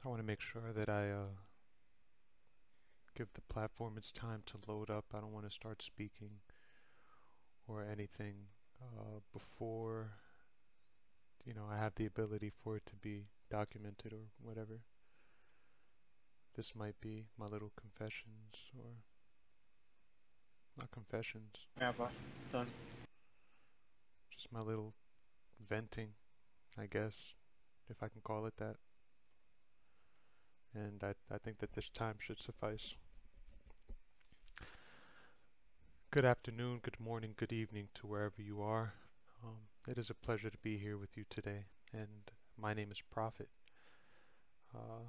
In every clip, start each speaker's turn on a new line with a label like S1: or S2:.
S1: I want to make sure that I give the platform its time to load up. I don't want to start speaking or anything before I have the ability for it to be documented or whatever. This might be my little confessions, or not confessions,
S2: Never done.
S1: just my little venting, I guess, if I can call it that. And I think that this time should suffice. Good afternoon, good morning, good evening to wherever you are. It is a pleasure to be here with you today, and my name is Prophet. Uh,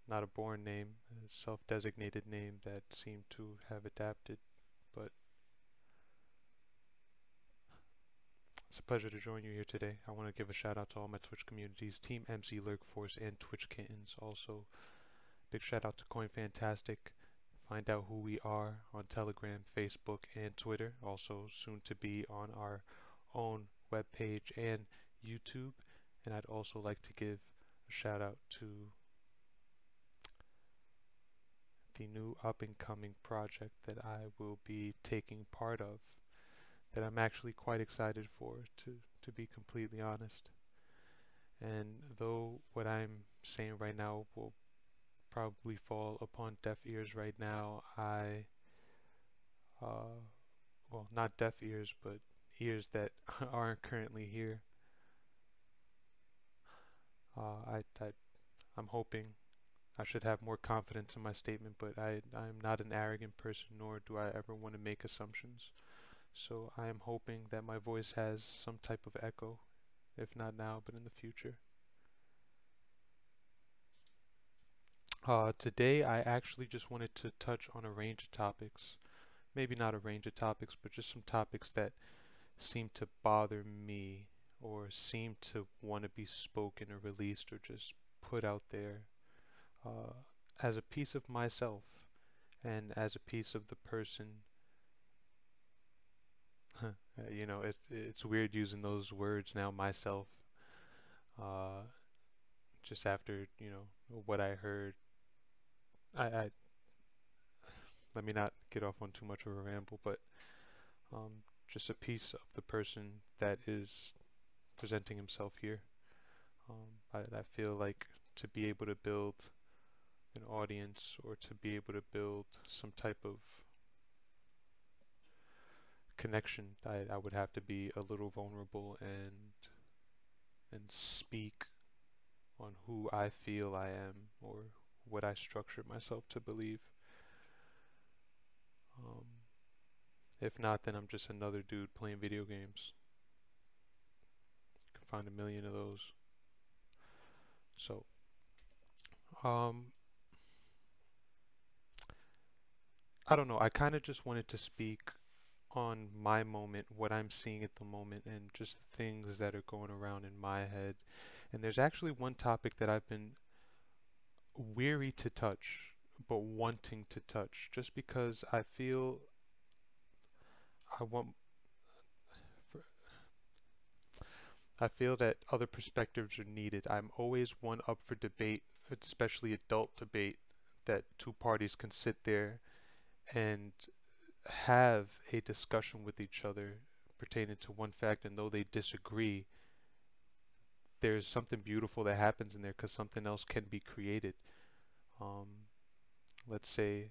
S1: Not a born name, a self-designated name that seemed to have adapted, but it's a pleasure to join you here today. I want to give a shout out to all my Twitch communities, Team MC Lurk Force and Twitch Kittens. Also, big shout out to Coin Fantastic. Find out who we are on Telegram, Facebook, and Twitter. Also, soon to be on our own webpage and YouTube. And I'd also like to give a shout out to the new up and coming project that I will be taking part of, that I'm actually quite excited for, to be completely honest. And though what I'm saying right now will probably fall upon deaf ears right now, well, not deaf ears, but ears that aren't currently here. I'm hoping I should have more confidence in my statement, but I'm not an arrogant person, nor do I ever want to make assumptions. So I am hoping that my voice has some type of echo, if not now, but in the future. Today I actually just wanted to touch on a range of topics. Maybe not a range of topics, but just some topics that seem to bother me or seem to want to be spoken or released or just put out there uh, as a piece of myself and as a piece of the person. It's weird using those words now, myself, uh, just after what I heard. I Let me not get off on too much of a ramble, but um, just a piece of the person that is presenting himself here. I feel like to be able to build an audience or to be able to build some type of connection, I would have to be a little vulnerable and speak on who I feel I am or what I structure myself to believe. Um, if not, then I'm just another dude playing video games. You can find a million of those. So, um, I don't know. I kind of just wanted to speak on my moment, what I'm seeing at the moment, and just the things that are going around in my head. And there's actually one topic that I've been weary to touch, but wanting to touch, just because I feel I want, I feel that other perspectives are needed. I'm always one up for debate, especially adult debate, that two parties can sit there and have a discussion with each other pertaining to one fact, and though they disagree, there's something beautiful that happens in there because something else can be created. Um, let's say,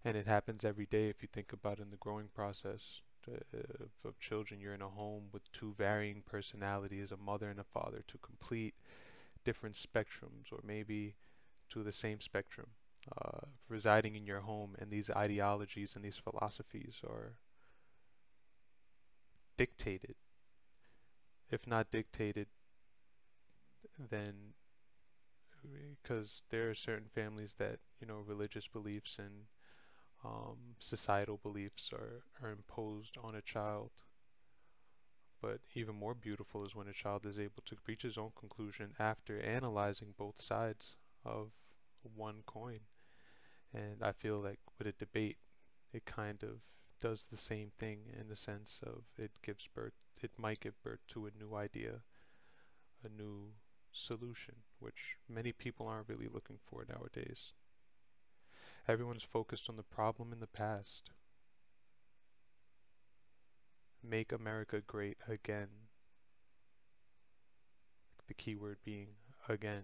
S1: and it happens every day if you think about it in the growing process of children. You're in a home with two varying personalities, a mother and a father, two complete different spectrums, or maybe to the same spectrum, residing in your home, and these ideologies and these philosophies are dictated. If not dictated, then because there are certain families that, religious beliefs and societal beliefs are imposed on a child. But even more beautiful is when a child is able to reach his own conclusion after analyzing both sides of one coin. And I feel like with a debate, it kind of does the same thing in the sense of it might give birth to a new idea, a new solution, which many people aren't really looking for nowadays. Everyone's focused on the problem in the past. Make America great again. The key word being again.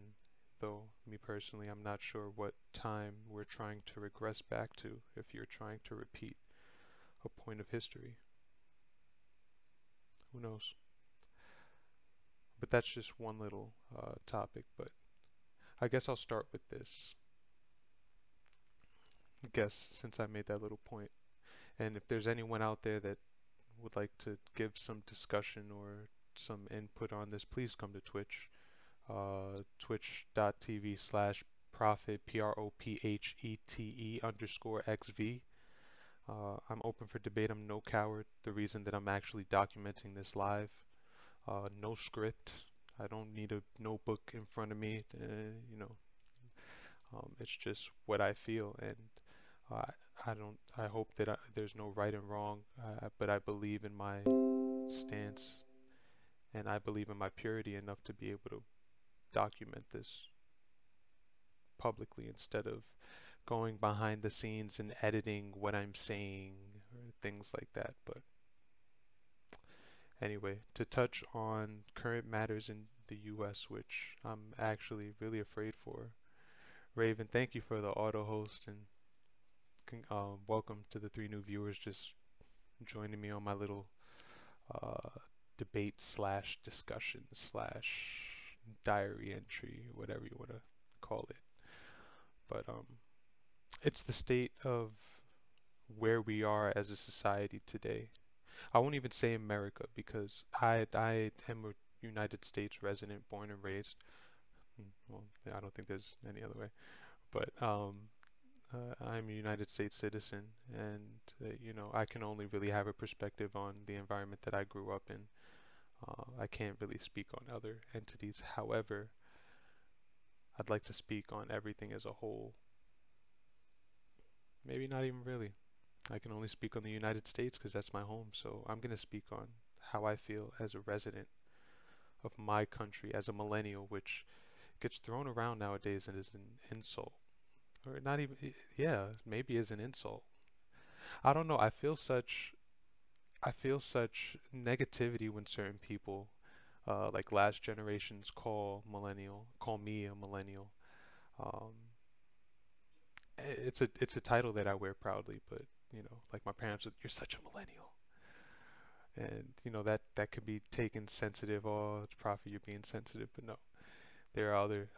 S1: Though, me personally, I'm not sure what time we're trying to regress back to if you're trying to repeat a point of history. Who knows? But that's just one little topic. But I guess I'll start with this. I guess since I made that little point. And if there's anyone out there that would like to give some discussion or some input on this, please come to Twitch. Twitch.tv/prophet, PROPHETE_XV. I'm open for debate. I'm no coward. The reason that I'm actually documenting this live. No script. I don't need a notebook in front of me. It's just what I feel, and uh, I don't. I hope that there's no right and wrong. But I believe in my stance, and I believe in my purity enough to be able to document this publicly instead of going behind the scenes and editing what I'm saying or things like that. But anyway, to touch on current matters in the US, which I'm actually really afraid for. Raven, thank you for the auto host, and welcome to the 3 new viewers just joining me on my little uh, debate slash discussion slash diary entry, whatever you want to call it. But it's the state of where we are as a society today. I won't even say America because I am a United States resident, born and raised. Well, I don't think there's any other way. But I'm a United States citizen, and I can only really have a perspective on the environment that I grew up in. I can't really speak on other entities. However, I'd like to speak on everything as a whole. Maybe not even really. I can only speak on the United States because that's my home. So I'm going to speak on how I feel as a resident of my country, as a millennial, which gets thrown around nowadays and is an insult. Or not even, yeah, maybe is an insult. I don't know. I feel such negativity when certain people, like last generations, call me a millennial. Um, it's a title that I wear proudly, but like my parents, you're such a millennial, and that could be taken sensitive. Oh, it's Prophet, you're being sensitive, but no, there are other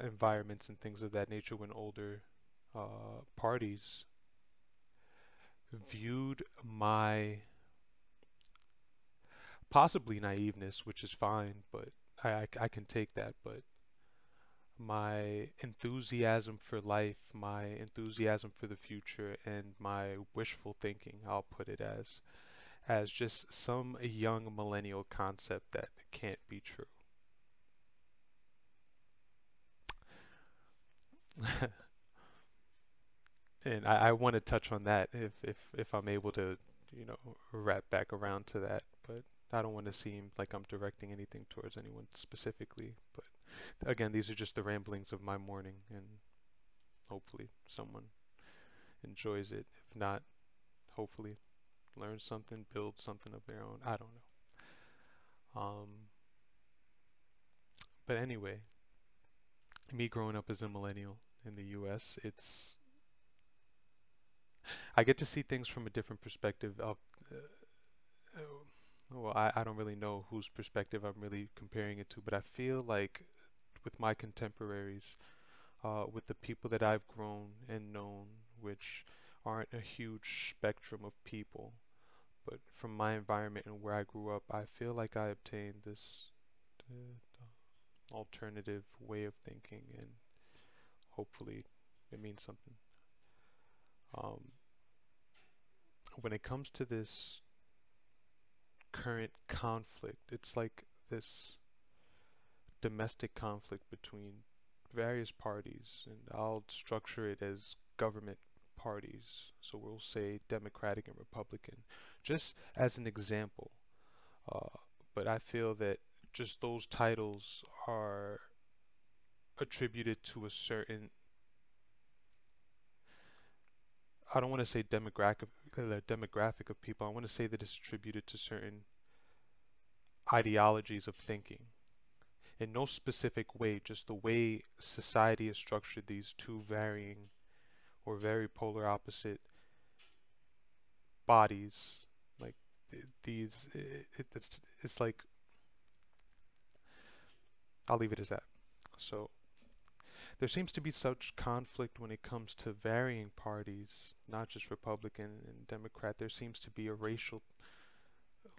S1: environments and things of that nature when older parties viewed my possibly naiveness, which is fine, but I can take that, but my enthusiasm for life, my enthusiasm for the future, and my wishful thinking, I'll put it as just some young millennial concept that can't be true. And I want to touch on that if I'm able to, wrap back around to that. But I don't want to seem like I'm directing anything towards anyone specifically. But again, these are just the ramblings of my morning, and hopefully someone enjoys it. If not, hopefully learn something, build something of their own. I don't know. But anyway, me growing up as a millennial in the US, I get to see things from a different perspective of well, I don't really know whose perspective I'm really comparing it to, but I feel like with my contemporaries, with the people that I've grown and known, which aren't a huge spectrum of people, but from my environment and where I grew up, I feel like I obtained this alternative way of thinking, and hopefully it means something. Um, when it comes to this current conflict, it's like this domestic conflict between various parties, and I'll structure it as government parties. So we'll say Democratic and Republican, just as an example. Uh, but I feel that just those titles are attributed to a certain, I don't want to say demographic of people. I want to say that it's attributed to certain ideologies of thinking. In no specific way, just the way society has structured these two varying or very polar opposite bodies. Like these, it's like, I'll leave it as that. So there seems to be such conflict when it comes to varying parties, not just Republican and Democrat. There seems to be a racial,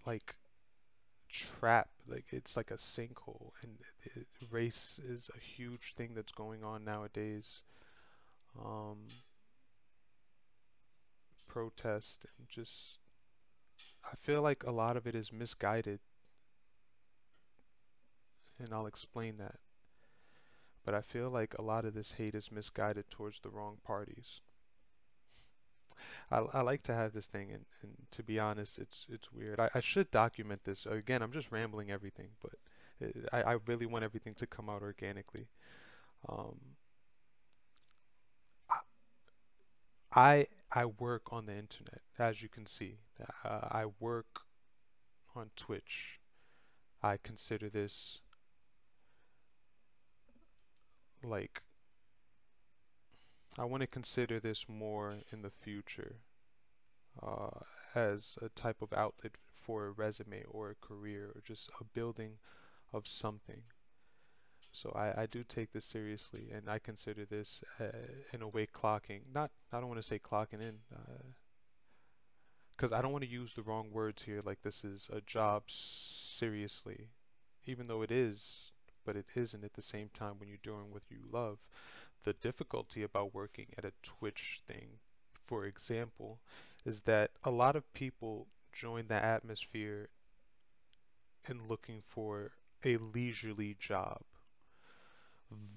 S1: like, trap. Like it's like a sinkhole, and race is a huge thing that's going on nowadays. Um, Protest and just, I feel like a lot of it is misguided, and I'll explain that. But I feel like a lot of this hate is misguided towards the wrong parties. I like to have this thing, and to be honest, it's weird. I should document this. Again, I'm just rambling everything, but I really want everything to come out organically. Um, I work on the internet, as you can see. I work on Twitch. I consider this like, I want to consider this more in the future uh, as a type of outlet for a resume or a career or just a building of something. So I do take this seriously, and I consider this in a way clocking. Not, I don't want to say clocking in, because I don't want to use the wrong words here. Like this is a job seriously, even though it is, but it isn't at the same time when you're doing what you love. The difficulty about working at a Twitch thing, for example, is that a lot of people join the atmosphere in looking for a leisurely job.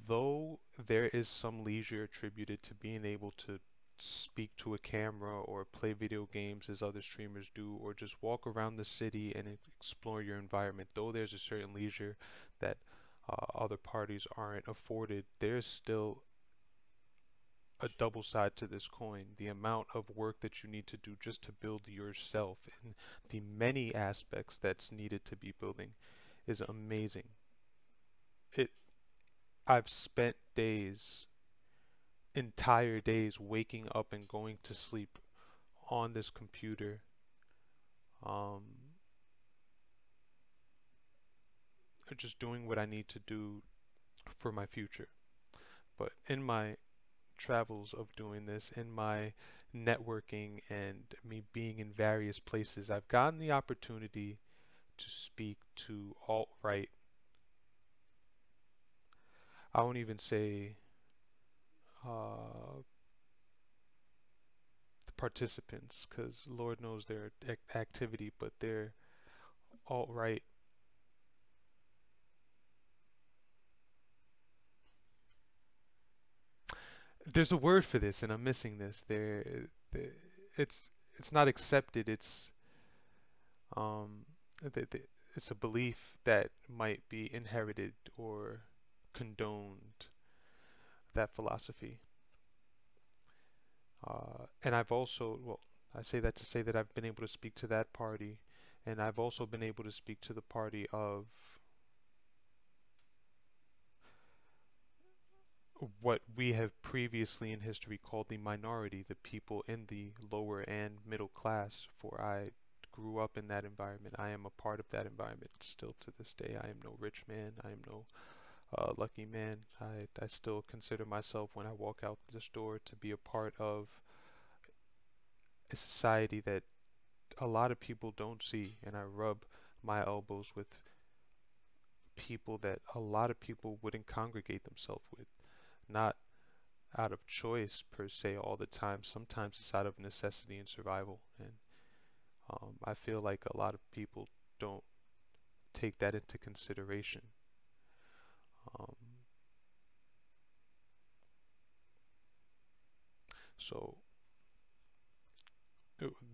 S1: Though there is some leisure attributed to being able to speak to a camera or play video games as other streamers do, or just walk around the city and explore your environment, though there's a certain leisure that other parties aren't afforded, there's still a double side to this coin. The amount of work that you need to do just to build yourself and the many aspects that's needed to be building is amazing. It I've spent days, entire days waking up and going to sleep on this computer, um, just doing what I need to do for my future. But in my travels of doing this, in my networking and me being in various places, I've gotten the opportunity to speak to alt-right, I won't even say uh, the participants, because Lord knows their activity, but they're alt-right. There's a word for this, and I'm missing this. It's it's not accepted. Um, it's a belief that might be inherited or condoned. That philosophy. And I've also, well, I say that to say that I've been able to speak to that party, and I've also been able to speak to the party of what we have previously in history called the minority, the people in the lower and middle class, for I grew up in that environment. I am a part of that environment still to this day. I am no rich man. I am no lucky man. I still consider myself, when I walk out this door, to be a part of a society that a lot of people don't see, and I rub my elbows with people that a lot of people wouldn't congregate themselves with. Not out of choice per se all the time. Sometimes it's out of necessity and survival. And I feel like a lot of people don't take that into consideration. Um, so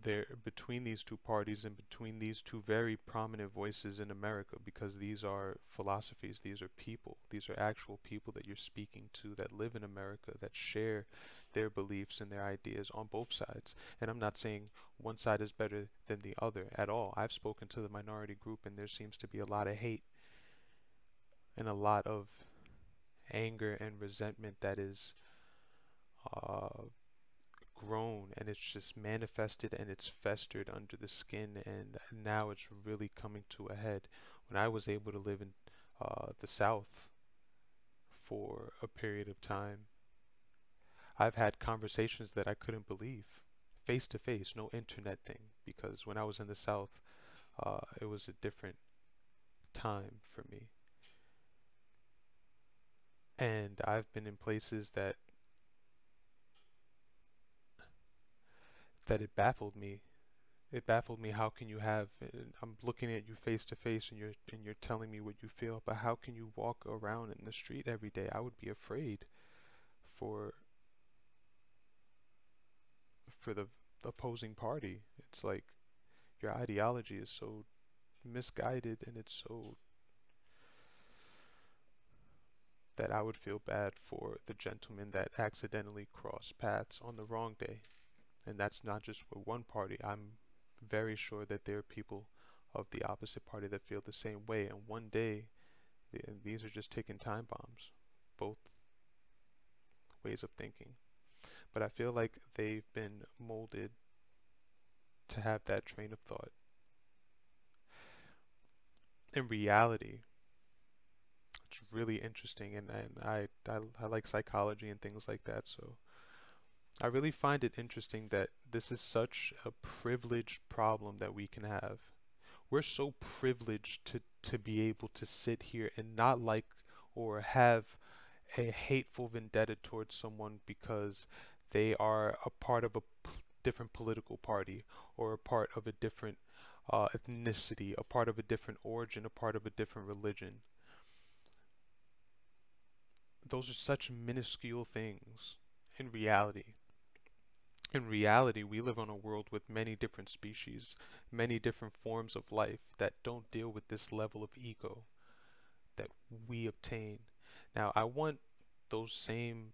S1: there between these two parties and between these two very prominent voices in America, because these are philosophies, these are people, these are actual people that you're speaking to that live in America, that share their beliefs and their ideas on both sides. And I'm not saying one side is better than the other at all. I've spoken to the minority group, and there seems to be a lot of hate and a lot of anger and resentment that is uh, grown, and it's just manifested and it's festered under the skin, and now it's really coming to a head. When I was able to live in the South for a period of time, I've had conversations that I couldn't believe, face to face, no internet thing, because when I was in the South, it was a different time for me. And I've been in places that it baffled me. How can you have, and I'm looking at you face to face, and you're telling me what you feel, but how can you walk around in the street every day? I would be afraid for the opposing party. It's like your ideology is so misguided, and it's so that I would feel bad for the gentlemen that accidentally cross paths on the wrong day. And that's not just for one party. I'm very sure that there are people of the opposite party that feel the same way, and one day these are just ticking time bombs, both ways of thinking. But I feel like they've been molded to have that train of thought. In reality, it's really interesting, and I like psychology and things like that, so I really find it interesting that this is such a privileged problem that we can have. We're so privileged to be able to sit here and not like or have a hateful vendetta towards someone because they are a part of a different political party, or a part of a different ethnicity, a part of a different origin, a part of a different religion. Those are such minuscule things in reality. In reality, we live on a world with many different species, many different forms of life that don't deal with this level of ego that we obtain. Now, those same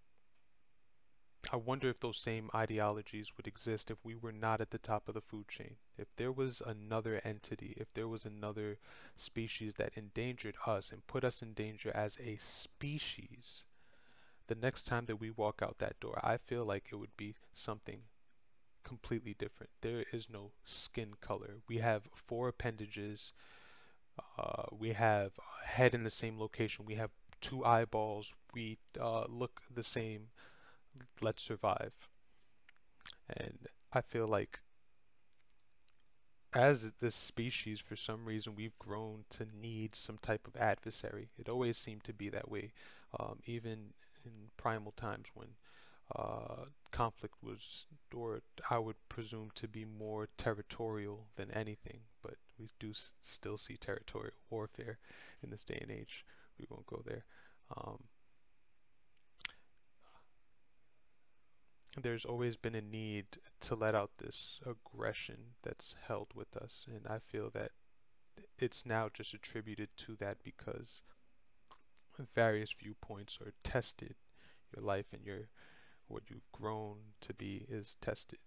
S1: I wonder if those same ideologies would exist if we were not at the top of the food chain. If there was another entity, if there was another species that endangered us and put us in danger as a species, the next time that we walk out that door, I feel like it would be something completely different. There is no skin color. We have four appendages. We have a head in the same location. We have two eyeballs. We look the same. Let's survive. And I feel like as this species, for some reason, we've grown to need some type of adversary. It always seemed to be that way, even in primal times when conflict was, or I would presume, to be more territorial than anything. But we do still see territorial warfare in this day and age. We won't go there. Um, there's always been a need to let out this aggression that's held with us, and I feel that it's now just attributed to that because various viewpoints are tested. Your life and what you've grown to be is tested.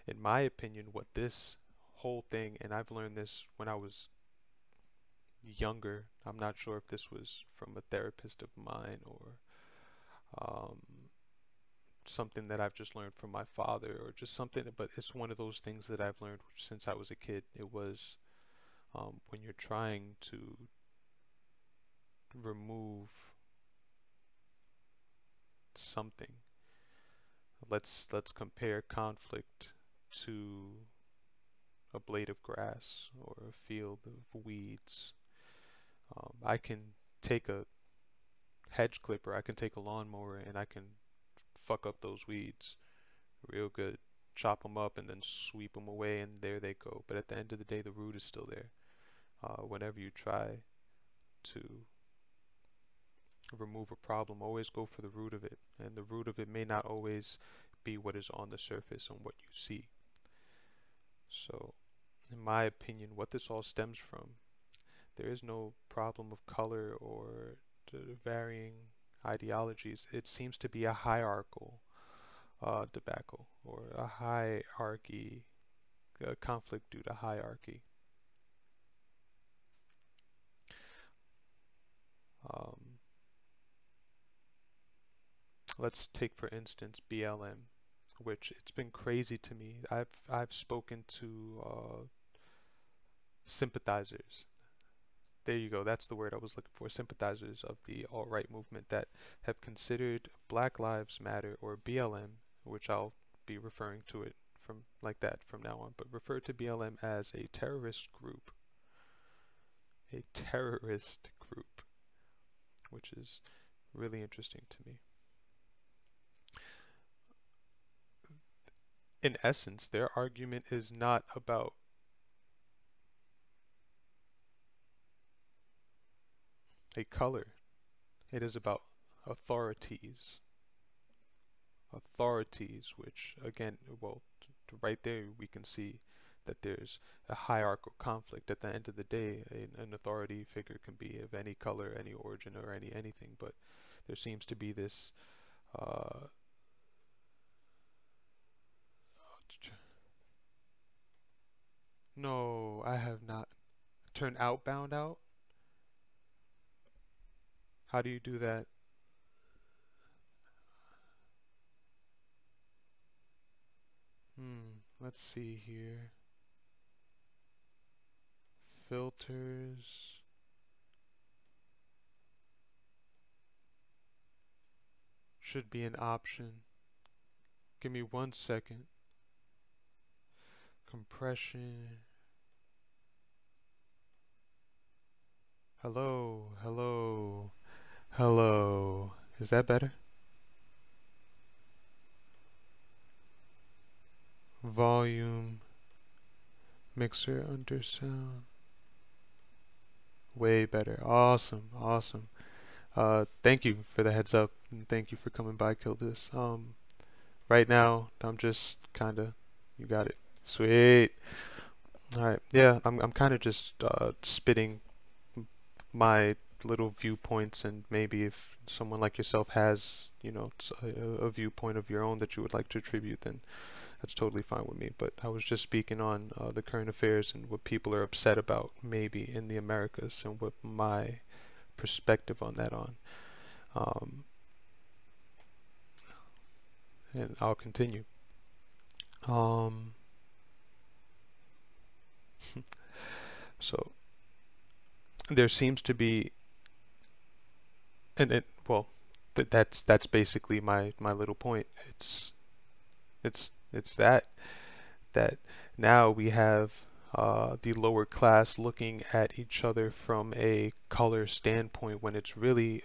S1: In my opinion, what this whole thing, and I've learned this when I was younger, I'm not sure if this was from a therapist of mine or um, something that I've just learned from my father, or just something, but it's one of those things that I've learned since I was a kid. It was when you're trying to remove something. Let's compare conflict to a blade of grass or a field of weeds. I can take a hedge clipper, I can take a lawnmower, and I can fuck up those weeds real good, chop them up, and then sweep them away, and there they go. But at the end of the day, the root is still there. Whenever you try to remove a problem, always go for the root of it. And the root of it may not always be what is on the surface and what you see. So, in my opinion, what this all stems from, there is no problem of color or the varying ideologies. It seems to be a hierarchical debacle or a hierarchy, a conflict due to hierarchy. Um, let's take for instance BLM, which it's been crazy to me. I've spoken to sympathizers. There you go. That's the word I was looking for. Sympathizers of the alt-right movement that have considered Black Lives Matter or BLM, which I'll be referring to it from like that from now on, but refer to BLM as a terrorist group. A terrorist group, which is really interesting to me. In essence, their argument is not about a color. It is about authorities. Authorities, which again, well, right there we can see that there's a hierarchical conflict. At the end of the day, an authority figure can be of any color, any origin, or anything, but there seems to be this. Uh, no, I have not. Turn outbound out? How do you do that? Let's see here. Filters should be an option. Give me 1 second. Compression. Hello, hello, hello. Is that better? Volume, mixer under sound. Way better. Awesome, awesome. Thank you for the heads up and thank you for coming by, Kill This. Right now I'm just kinda, you got it. Sweet. Alright, yeah, I'm kinda just spitting my little viewpoints, and maybe if someone like yourself has, you know, a viewpoint of your own that you would like to attribute, then that's totally fine with me. But I was just speaking on the current affairs and what people are upset about maybe in the Americas and what my perspective on that on. Um, and I'll continue. Um, so there seems to be, and it, well, that's basically my little point. It's that now we have the lower class looking at each other from a color standpoint when it's really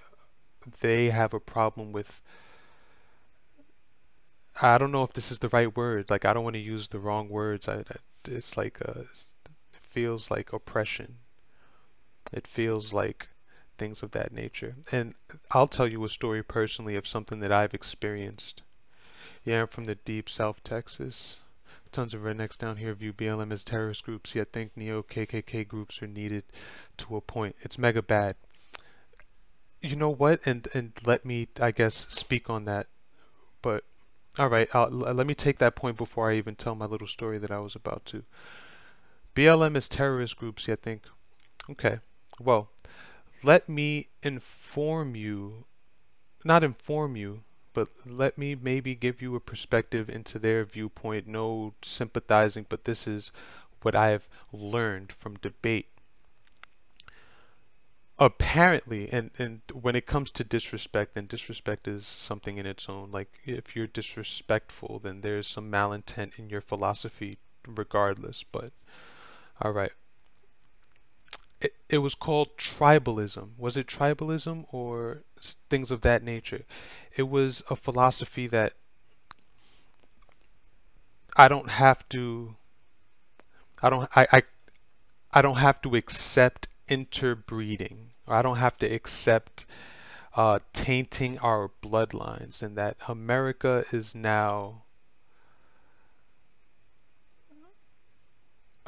S1: they have a problem with, I don't know if this is the right word, like I don't want to use the wrong words. It's like it feels like oppression. It feels like things of that nature. And I'll tell you a story personally of something that I've experienced. Yeah, I'm from the deep South Texas. Tons of rednecks down here view BLM as terrorist groups, yet think neo-KKK groups are needed to a point. It's mega bad. You know what? And let me, I guess, speak on that. But all right, let me take that point before I even tell my little story that I was about to. BLM is terrorist groups, yet think. Okay, well, let me inform you, not inform you, but let me maybe give you a perspective into their viewpoint. No sympathizing, but this is what I have learned from debate. Apparently, and when it comes to disrespect, then disrespect is something in its own. Like if you're disrespectful, then there's some malintent in your philosophy regardless. But all right. It was called tribalism. Was it tribalism or things of that nature? It was a philosophy that I don't have to I don't I don't have to accept interbreeding. I don't have to accept tainting our bloodlines, and that America is now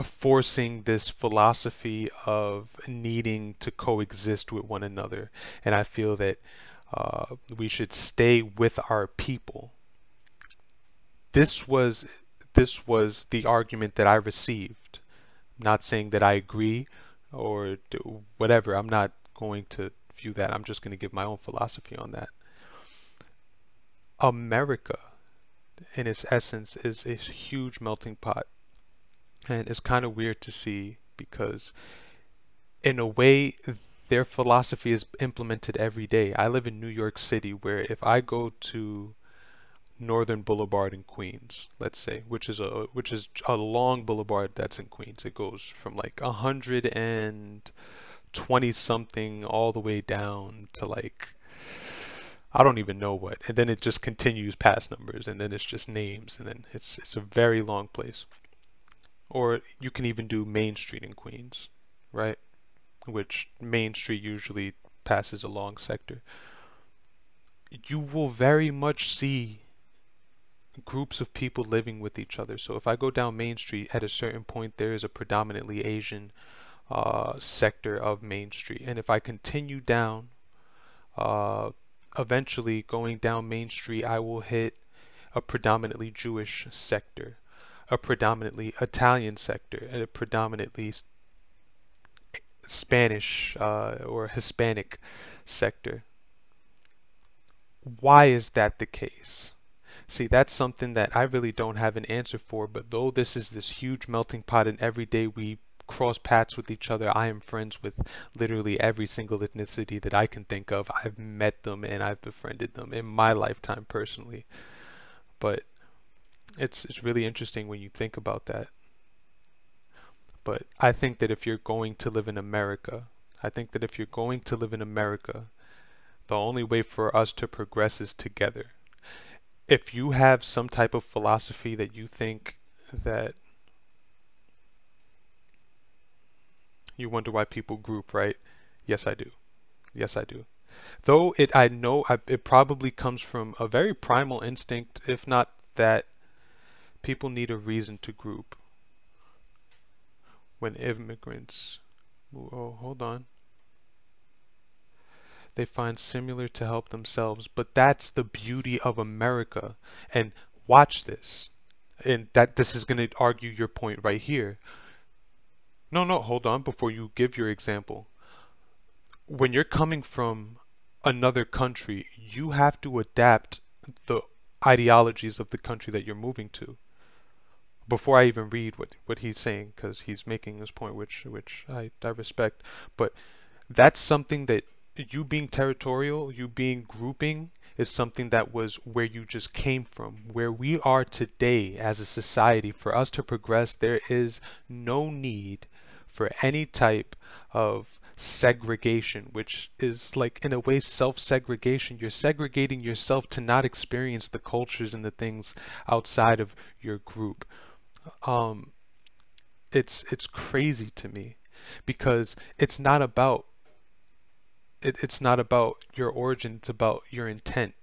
S1: forcing this philosophy of needing to coexist with one another. And I feel that we should stay with our people. This was this was the argument that I received. I'm not saying that I agree or whatever. I'm not going to view that. I'm just going to give my own philosophy on that. America, in its essence, is a huge melting pot. And it's kind of weird to see because, in a way, their philosophy is implemented every day. I live in New York City, where if I go to Northern Boulevard in Queens, let's say, which is a long boulevard that's in Queens. It goes from like 120 something all the way down to like I don't even know what, and then it just continues past numbers, and then it's just names, and then it's a very long place. Or you can even do Main Street in Queens, right? Which Main Street usually passes a long sector. You will very much see groups of people living with each other. So if I go down Main Street, at a certain point, there is a predominantly Asian sector of Main Street. And if I continue down, uh, eventually going down Main Street, I will hit a predominantly Jewish sector, a predominantly Italian sector, and a predominantly Spanish or Hispanic sector. Why is that the case? See, that's something that I really don't have an answer for, but though this is this huge melting pot and every day we cross paths with each other, I am friends with literally every single ethnicity that I can think of. I've met them and I've befriended them in my lifetime personally. But it's really interesting when you think about that. But I think that if you're going to live in America, I think that if you're going to live in America, the only way for us to progress is together. If you have some type of philosophy that you think that you wonder why people group, right? Yes, I do. Yes, I do. Though I know it probably comes from a very primal instinct, if not that people need a reason to group. When immigrants, oh, hold on, they find similar to help themselves. But that's the beauty of America. And watch this. And that this is going to argue your point right here. No, no, hold on before you give your example. When you're coming from another country, you have to adapt the ideologies of the country that you're moving to. Before I even read what he's saying, because he's making this point, which I respect, but that's something that you being territorial, you being grouping, is something that was where you just came from. Where we are today as a society, for us to progress, there is no need for any type of segregation, which is like in a way self-segregation. You're segregating yourself to not experience the cultures and the things outside of your group. Um, it's crazy to me because it's not about your origin, it's about your intent.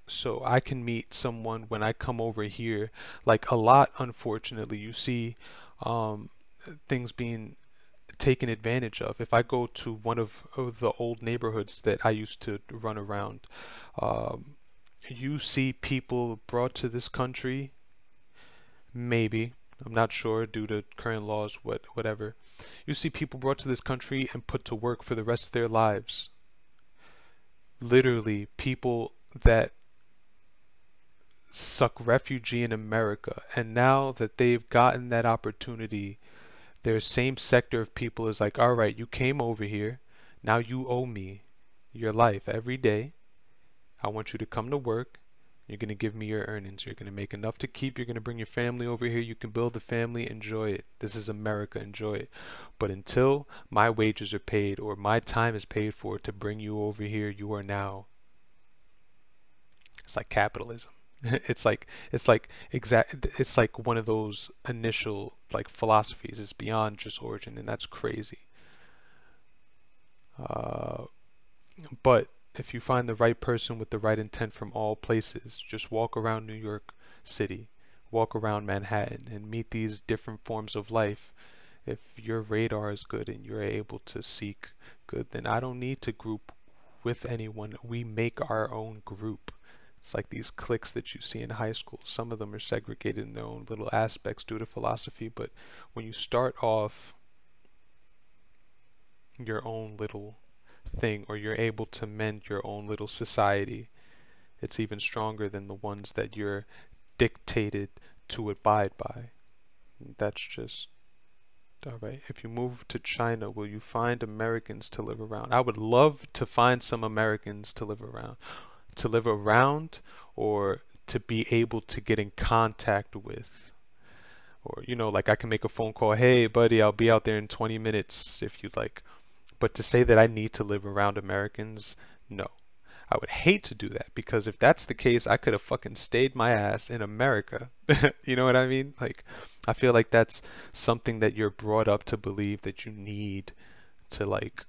S1: So I can meet someone when I come over here, like a lot, unfortunately, you see um, things being taken advantage of. If I go to one of the old neighborhoods that I used to run around, um, you see people brought to this country, maybe, I'm not sure due to current laws, whatever. You see people brought to this country and put to work for the rest of their lives. Literally, people that suck refugee in America, and now that they've gotten that opportunity, their same sector of people is like, all right, you came over here, now you owe me your life every day. I want you to come to work. You're going to give me your earnings. You're going to make enough to keep. You're going to bring your family over here. You can build a family. Enjoy it. This is America. Enjoy it. But until my wages are paid or my time is paid for to bring you over here, you are now. It's like capitalism. It's like one of those initial like philosophies. It's beyond just origin, and that's crazy. Uh, But if you find the right person with the right intent from all places, just walk around New York City, walk around Manhattan, and meet these different forms of life. If your radar is good and you're able to seek good, then I don't need to group with anyone. We make our own group. It's like these cliques that you see in high school. Some of them are segregated in their own little aspects due to philosophy, but when you start off your own little thing, or you're able to mend your own little society, it's even stronger than the ones that you're dictated to abide by. That's just all right. If you move to China, will you find Americans to live around? I would love to find some Americans to live around, or to be able to get in contact with. Or, like I can make a phone call, hey, buddy, I'll be out there in 20 minutes if you'd like. But to say that I need to live around Americans, no. I would hate to do that, because if that's the case, I could have fucking stayed my ass in America. You know what I mean? Like, I feel like that's something that you're brought up to believe that you need to, like,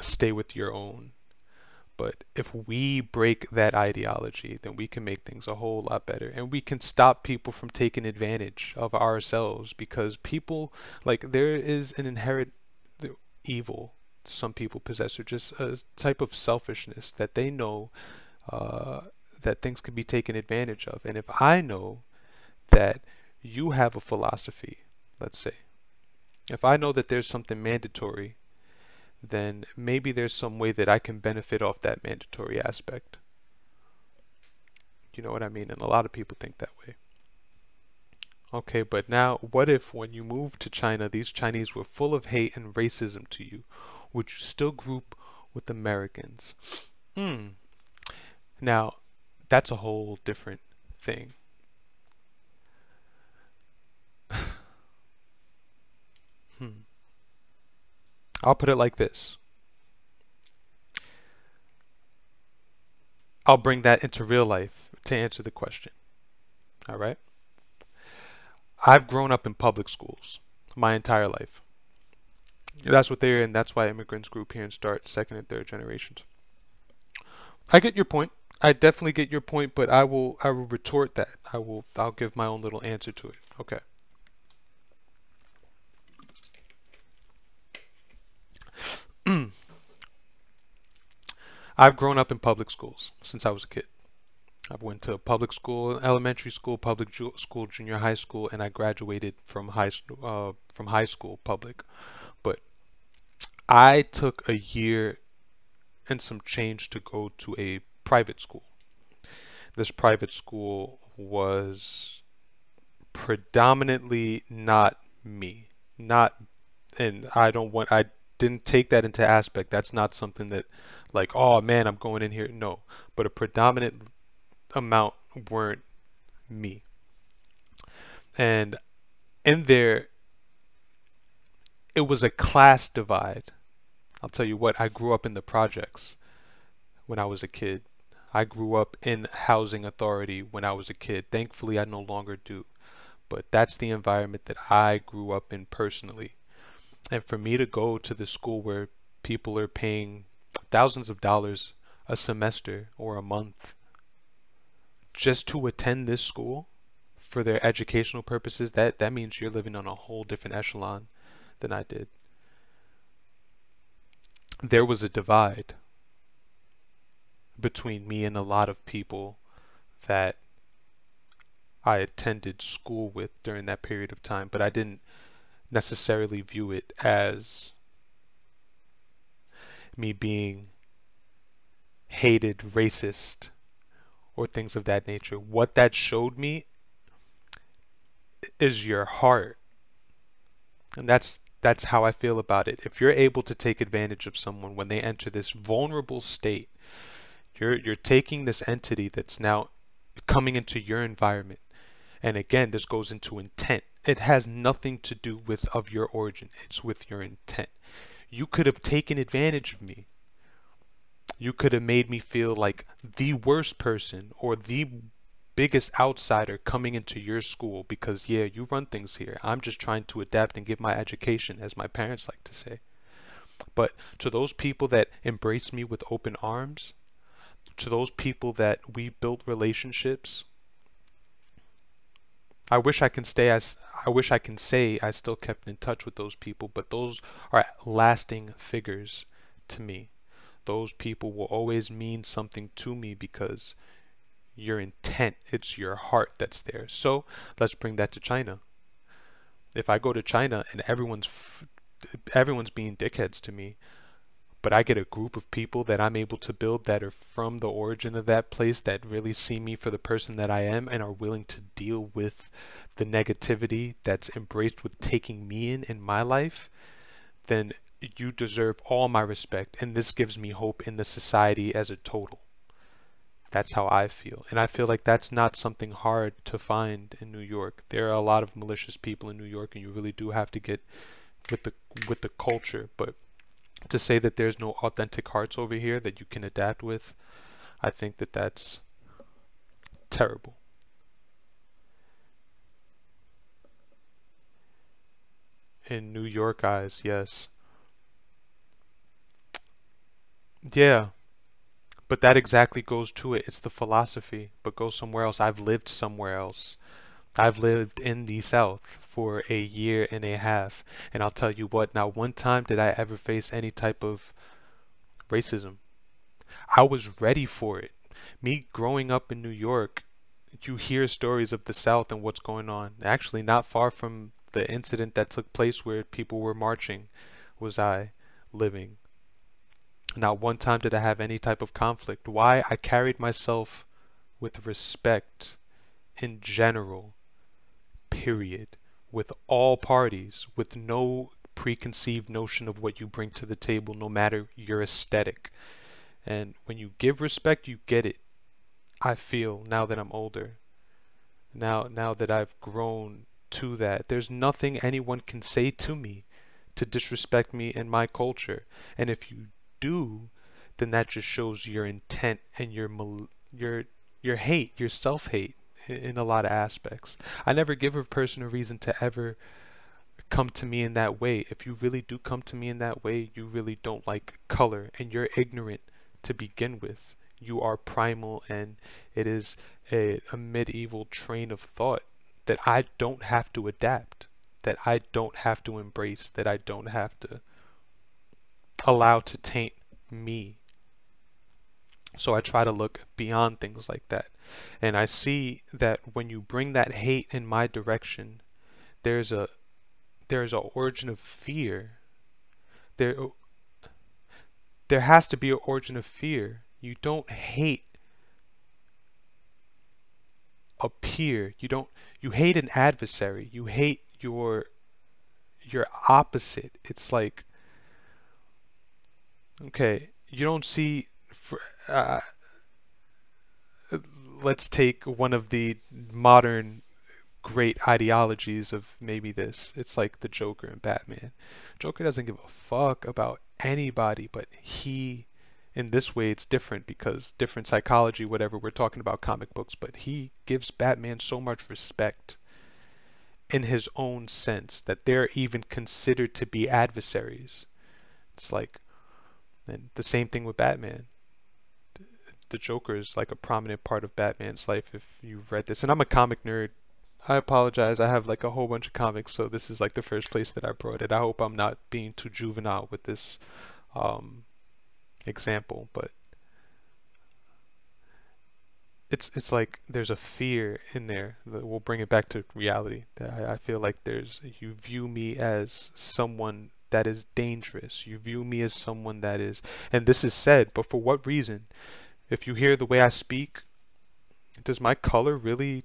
S1: stay with your own. But if we break that ideology, then we can make things a whole lot better. And we can stop people from taking advantage of ourselves, because people, like, there is an inherent evil some people possess, or just a type of selfishness that they know uh, that things can be taken advantage of. And if I know that you have a philosophy, let's say, if I know that there's something mandatory, then maybe there's some way that I can benefit off that mandatory aspect. You know what I mean? And a lot of people think that way. Okay, but now what if when you moved to China, these Chinese were full of hate and racism to you? Would you still group with Americans? Hmm. Now, that's a whole different thing. Hmm. I'll put it like this. I'll bring that into real life to answer the question. All right? I've grown up in public schools my entire life. That's what they're in. That's why immigrants group here and start second and third generations. I get your point. I definitely get your point, but I will retort that. I'll give my own little answer to it. Okay. I've grown up in public schools since I was a kid. I went to public school, elementary school, public school, junior high school, and I graduated from high school public. But I took a year and some change to go to a private school. This private school was predominantly not me. Not, and I didn't take that into aspect. That's not something that, like, oh man, I'm going in here. No, but a predominant amount weren't me. And in there, it was a class divide. I'll tell you what, I grew up in the projects when I was a kid. I grew up in housing authority when I was a kid. Thankfully, I no longer do. But that's the environment that I grew up in personally. And for me to go to the school where people are paying thousands of dollars a semester or a month just to attend this school for their educational purposes, that means you're living on a whole different echelon than I did. There was a divide between me and a lot of people that I attended school with during that period of time, but I didn't necessarily view it as me being hated, racist, or things of that nature. What that showed me is your heart. And that's how I feel about it. If you're able to take advantage of someone when they enter this vulnerable state, you're taking this entity that's now coming into your environment. And again, this goes into intent. It has nothing to do with of your origin. It's with your intent. You could have taken advantage of me. You could have made me feel like the worst person or the biggest outsider coming into your school because, yeah, you run things here. I'm just trying to adapt and give my education, as my parents like to say. But to those people that embrace me with open arms, to those people that we built relationships, I wish I can stay as I wish I can say I still kept in touch with those people, but those are lasting figures to me. Those people will always mean something to me because your intent, it's your heart that's there. So let's bring that to China. If I go to China and everyone's being dickheads to me, but I get a group of people that I'm able to build that are from the origin of that place that really see me for the person that I am and are willing to deal with the negativity that's embraced with taking me in my life, then you deserve all my respect. And this gives me hope in the society as a total. That's how I feel. And I feel like that's not something hard to find in New York. There are a lot of malicious people in New York, and you really do have to get with the culture. But to say that there's no authentic hearts over here that you can adapt with, I think that that's terrible. In New York eyes, yes. Yeah, but that exactly goes to it. It's the philosophy, but go somewhere else. I've lived somewhere else. I've lived in the South for a year and a half, and I'll tell you what, not one time did I ever face any type of racism. I was ready for it. Me growing up in New York, you hear stories of the South and what's going on. Actually, not far from the incident that took place where people were marching was I living. Not one time did I have any type of conflict. Why? I carried myself with respect in general, period, with all parties, with no preconceived notion of what you bring to the table, no matter your aesthetic. And when you give respect, you get it. I feel now that I'm older. Now that I've grown to that, there's nothing anyone can say to me to disrespect me and my culture. And if you do, then that just shows your intent and your hate, your self-hate in a lot of aspects. I never give a person a reason to ever come to me in that way. If you really do come to me in that way, you really don't like color and you're ignorant to begin with. You are primal, and it is a medieval train of thought that I don't have to adapt, that I don't have to embrace, that I don't have to allow to taint me. So I try to look beyond things like that. And I see that when you bring that hate in my direction, there's a origin of fear. There there has to be an origin of fear. You don't hate a peer. You hate an adversary. You hate your opposite. It's like, okay, you don't see for let's take one of the modern great ideologies of maybe this. It's like the Joker and Batman. Joker doesn't give a fuck about anybody, but in this way, it's different because different psychology, whatever, we're talking about comic books, but he gives Batman so much respect in his own sense that they're even considered to be adversaries. It's like, and the same thing with Batman. The Joker is like a prominent part of Batman's life if you've read this. And I'm a comic nerd. I apologize. I have like a whole bunch of comics, so this is like the first place that I brought it. I hope I'm not being too juvenile with this example, but it's like there's a fear in there. We'll bring it back to reality. I feel like you view me as someone that is dangerous. You view me as someone that is, and this is said, but for what reason? If you hear the way I speak, does my color really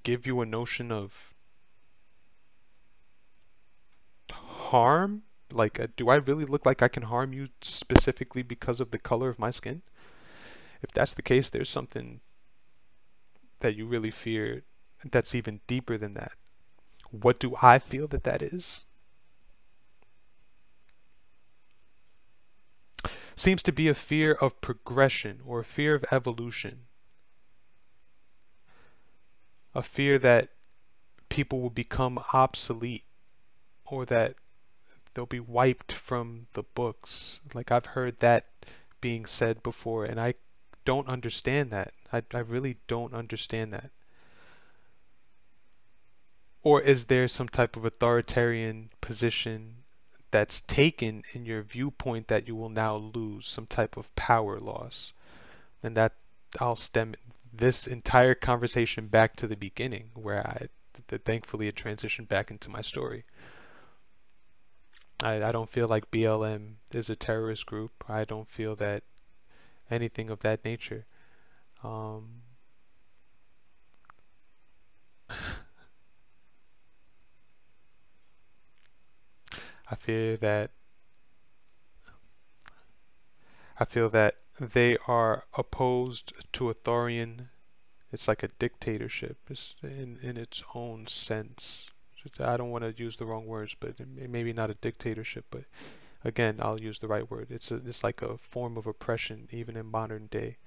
S1: give you a notion of harm? Like, do I really look like I can harm you specifically because of the color of my skin? If that's the case, there's something that you really fear that's even deeper than that. What do I feel that that is? Seems to be a fear of progression or a fear of evolution. A fear that people will become obsolete or that they'll be wiped from the books. Like I've heard that being said before, and I don't understand that. I really don't understand that. Or is there some type of authoritarian position that's taken in your viewpoint that you will now lose some type of power loss? And that I'll stem this entire conversation back to the beginning where thankfully it transitioned back into my story. I don't feel like BLM is a terrorist group. I don't feel that anything of that nature. Um, I fear that I feel that they are opposed to authoritarian. It's like a dictatorship. It's in its own sense. I don't want to use the wrong words, but maybe not a dictatorship, but again, I'll use the right word. It's like a form of oppression, even in modern day.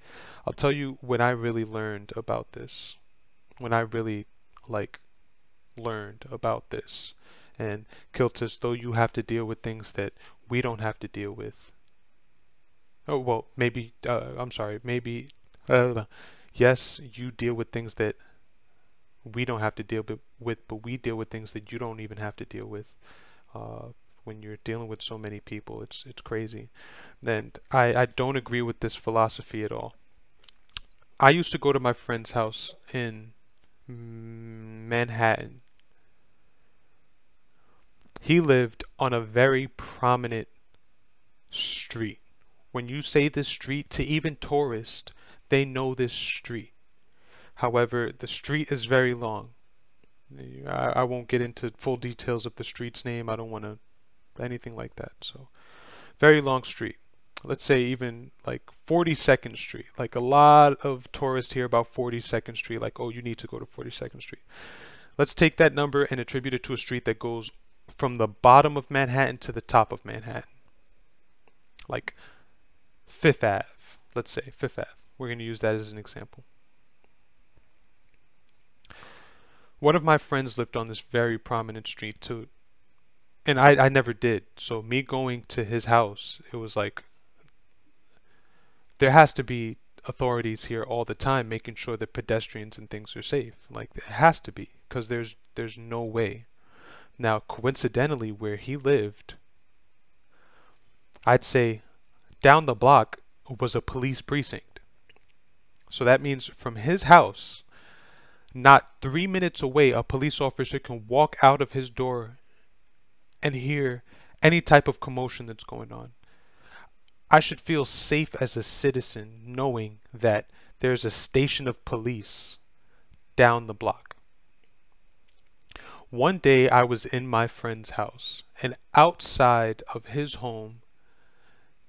S1: I'll tell you when I really learned about this. When I really like learned about this, and Kiltus, though you have to deal with things that we don't have to deal with. Oh well, maybe. I'm sorry. Maybe. Yes, you deal with things that we don't have to with, but we deal with things that you don't even have to deal with. Uh, when you're dealing with so many people, it's crazy. And I don't agree with this philosophy at all. I used to go to my friend's house in Manhattan. He lived on a very prominent street. When you say this street to even tourists, they know this street. However, the street is very long. I won't get into full details of the street's name. I don't want to anything like that. So, very long street. Let's say even like 42nd Street. Like a lot of tourists hear about 42nd Street. Like, oh, you need to go to 42nd Street. Let's take that number and attribute it to a street that goes from the bottom of Manhattan to the top of Manhattan. Like Fifth Ave. Let's say Fifth Ave. We're going to use that as an example. One of my friends lived on this very prominent street too, and I never did. So me going to his house, it was like there has to be authorities here all the time making sure that pedestrians and things are safe. Like it has to be because there's no way. Now, coincidentally, where he lived, I'd say down the block was a police precinct. So that means from his house, not 3 minutes away, a police officer can walk out of his door and hear any type of commotion that's going on. I should feel safe as a citizen knowing that there's a station of police down the block. One day I was in my friend's house, and outside of his home,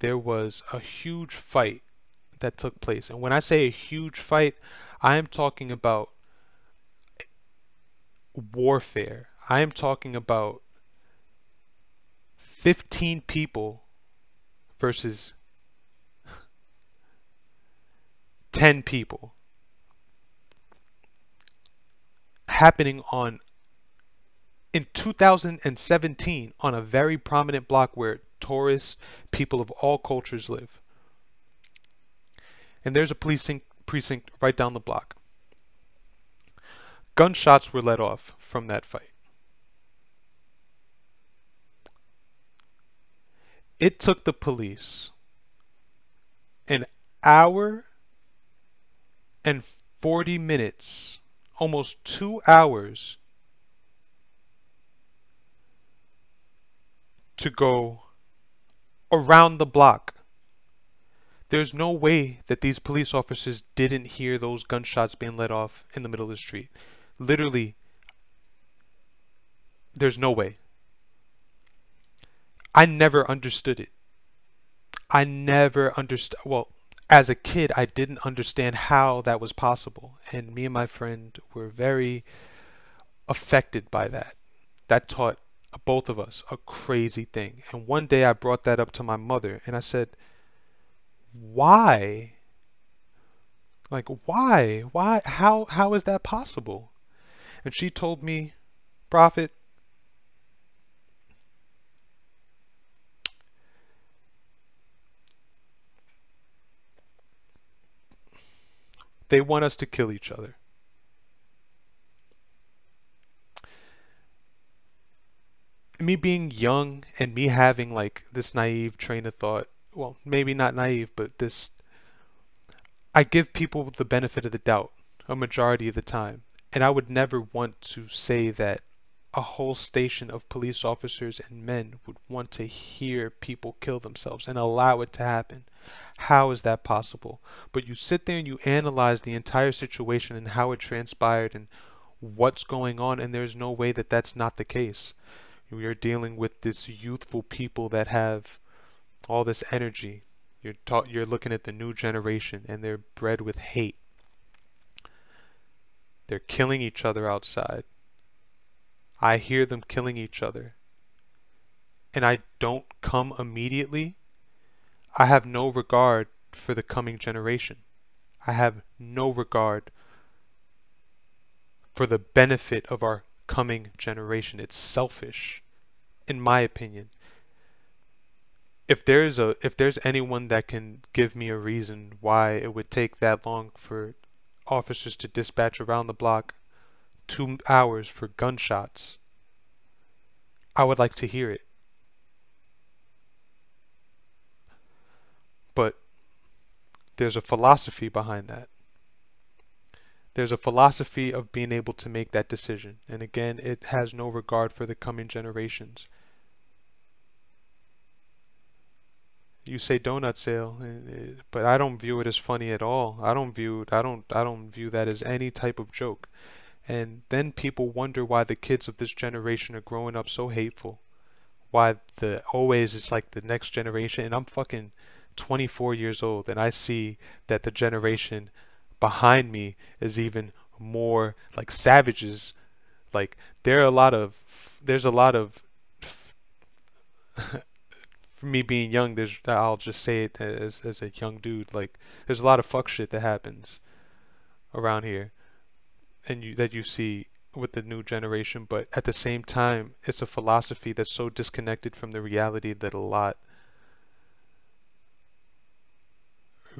S1: there was a huge fight that took place. And when I say a huge fight, I am talking about warfare. I am talking about 15 people versus 10 people happening on in 2017 on a very prominent block where tourists, people of all cultures live. And there's a precinct right down the block. Gunshots were let off from that fight. It took the police an hour and 40 minutes, almost 2 hours, to go around the block. There's no way that these police officers didn't hear those gunshots being let off in the middle of the street. Literally, there's no way. I never understood it. I never understood. Well, as a kid, I didn't understand how that was possible. And me and my friend were very affected by that. That taught both of us a crazy thing. And one day I brought that up to my mother and I said, why? Like, why? Why? How is that possible? And she told me, Prophet, they want us to kill each other. me being young and me having like this naive train of thought, well, maybe not naive, but this, I give people the benefit of the doubt a majority of the time. And I would never want to say that a whole station of police officers and men would want to hear people kill themselves and allow it to happen. How is that possible? But you sit there and you analyze the entire situation and how it transpired and what's going on, and there's no way that that's not the case. We are dealing with this youthful people that have all this energy. You're looking at the new generation and they're bred with hate. They're killing each other outside. I hear them killing each other. And I don't come immediately. I have no regard for the coming generation. I have no regard for the benefit of our coming generation. It's selfish, in my opinion. If there's anyone that can give me a reason why it would take that long for officers to dispatch around the block 2 hours for gunshots, I would like to hear it. But there's a philosophy behind that. There's a philosophy of being able to make that decision. And again, it has no regard for the coming generations. You say donut sale, but I don't view it as funny at all. I don't view that as any type of joke. And then people wonder why the kids of this generation are growing up so hateful. Why the always it's like the next generation, and I'm fucking 24 years old and I see that the generation behind me is even more like savages. Like there's a lot of for me being young, I'll just say it as a young dude, like there's a lot of fuck shit that happens around here and you see with the new generation, but at the same time it's a philosophy that's so disconnected from the reality that a lot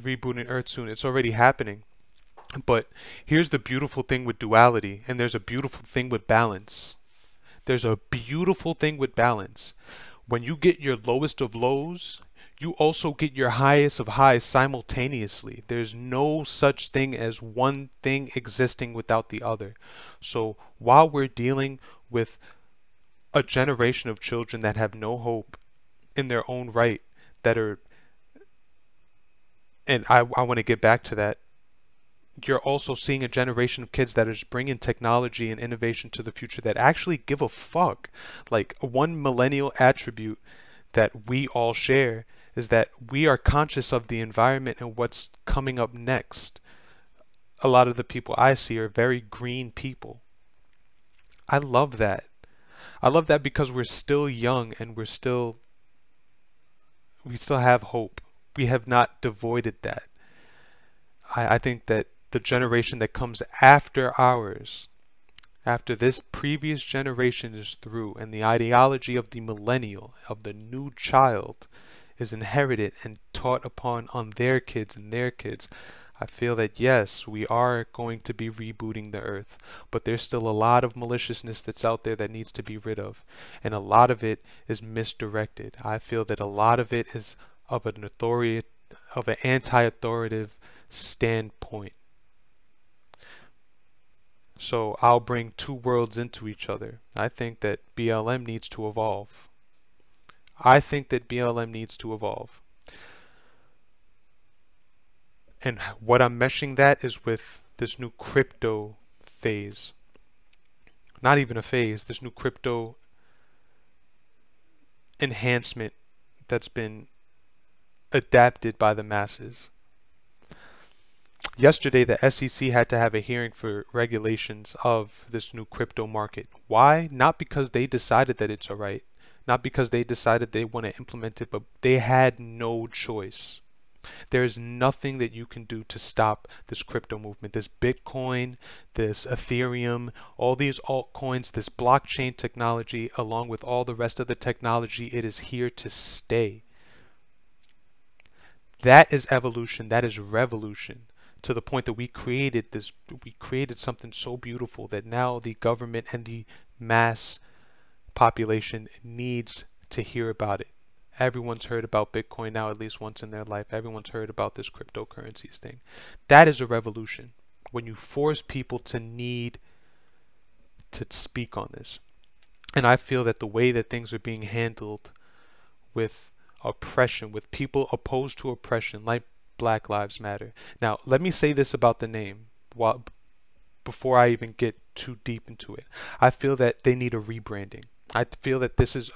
S1: rebooting Earth soon. It's already happening. But here's the beautiful thing with duality, and there's a beautiful thing with balance. There's a beautiful thing with balance. When you get your lowest of lows, you also get your highest of highs simultaneously. There's no such thing as one thing existing without the other. So while we're dealing with a generation of children that have no hope in their own right, that are, and I want to get back to that, you're also seeing a generation of kids that is bringing technology and innovation to the future that actually give a fuck. Like one millennial attribute that we all share is that we are conscious of the environment and what's coming up next. A lot of the people I see are very green people. I love that. I love that because we're still young and we still have hope. We have not devoided that. I think that the generation that comes after ours, after this previous generation is through, and the ideology of the millennial, of the new child, is inherited and taught upon on their kids and their kids, I feel that yes, we are going to be rebooting the earth, but there's still a lot of maliciousness that's out there that needs to be rid of, and a lot of it is misdirected. I feel that a lot of it is of an anti-authoritative standpoint. So I'll bring two worlds into each other. I think that BLM needs to evolve. I think that BLM needs to evolve. And what I'm meshing that is with this new crypto phase. Not even a phase, this new crypto enhancement that's been adapted by the masses. Yesterday, the SEC had to have a hearing for regulations of this new crypto market. Why? Not because they decided that it's alright, not because they decided they want to implement it, but they had no choice. There's nothing that you can do to stop this crypto movement. This Bitcoin, this Ethereum, all these altcoins, this blockchain technology, along with all the rest of the technology, it is here to stay. That is evolution. That is revolution. To the point that we created something so beautiful that now the government and the mass population needs to hear about it. Everyone's heard about Bitcoin now at least once in their life. Everyone's heard about this cryptocurrencies thing. That is a revolution. When you force people to need to speak on this. And I feel that the way that things are being handled with oppression, with people opposed to oppression, like Black Lives Matter. Now, let me say this about the name before I even get too deep into it. I feel that they need a rebranding. I feel that this is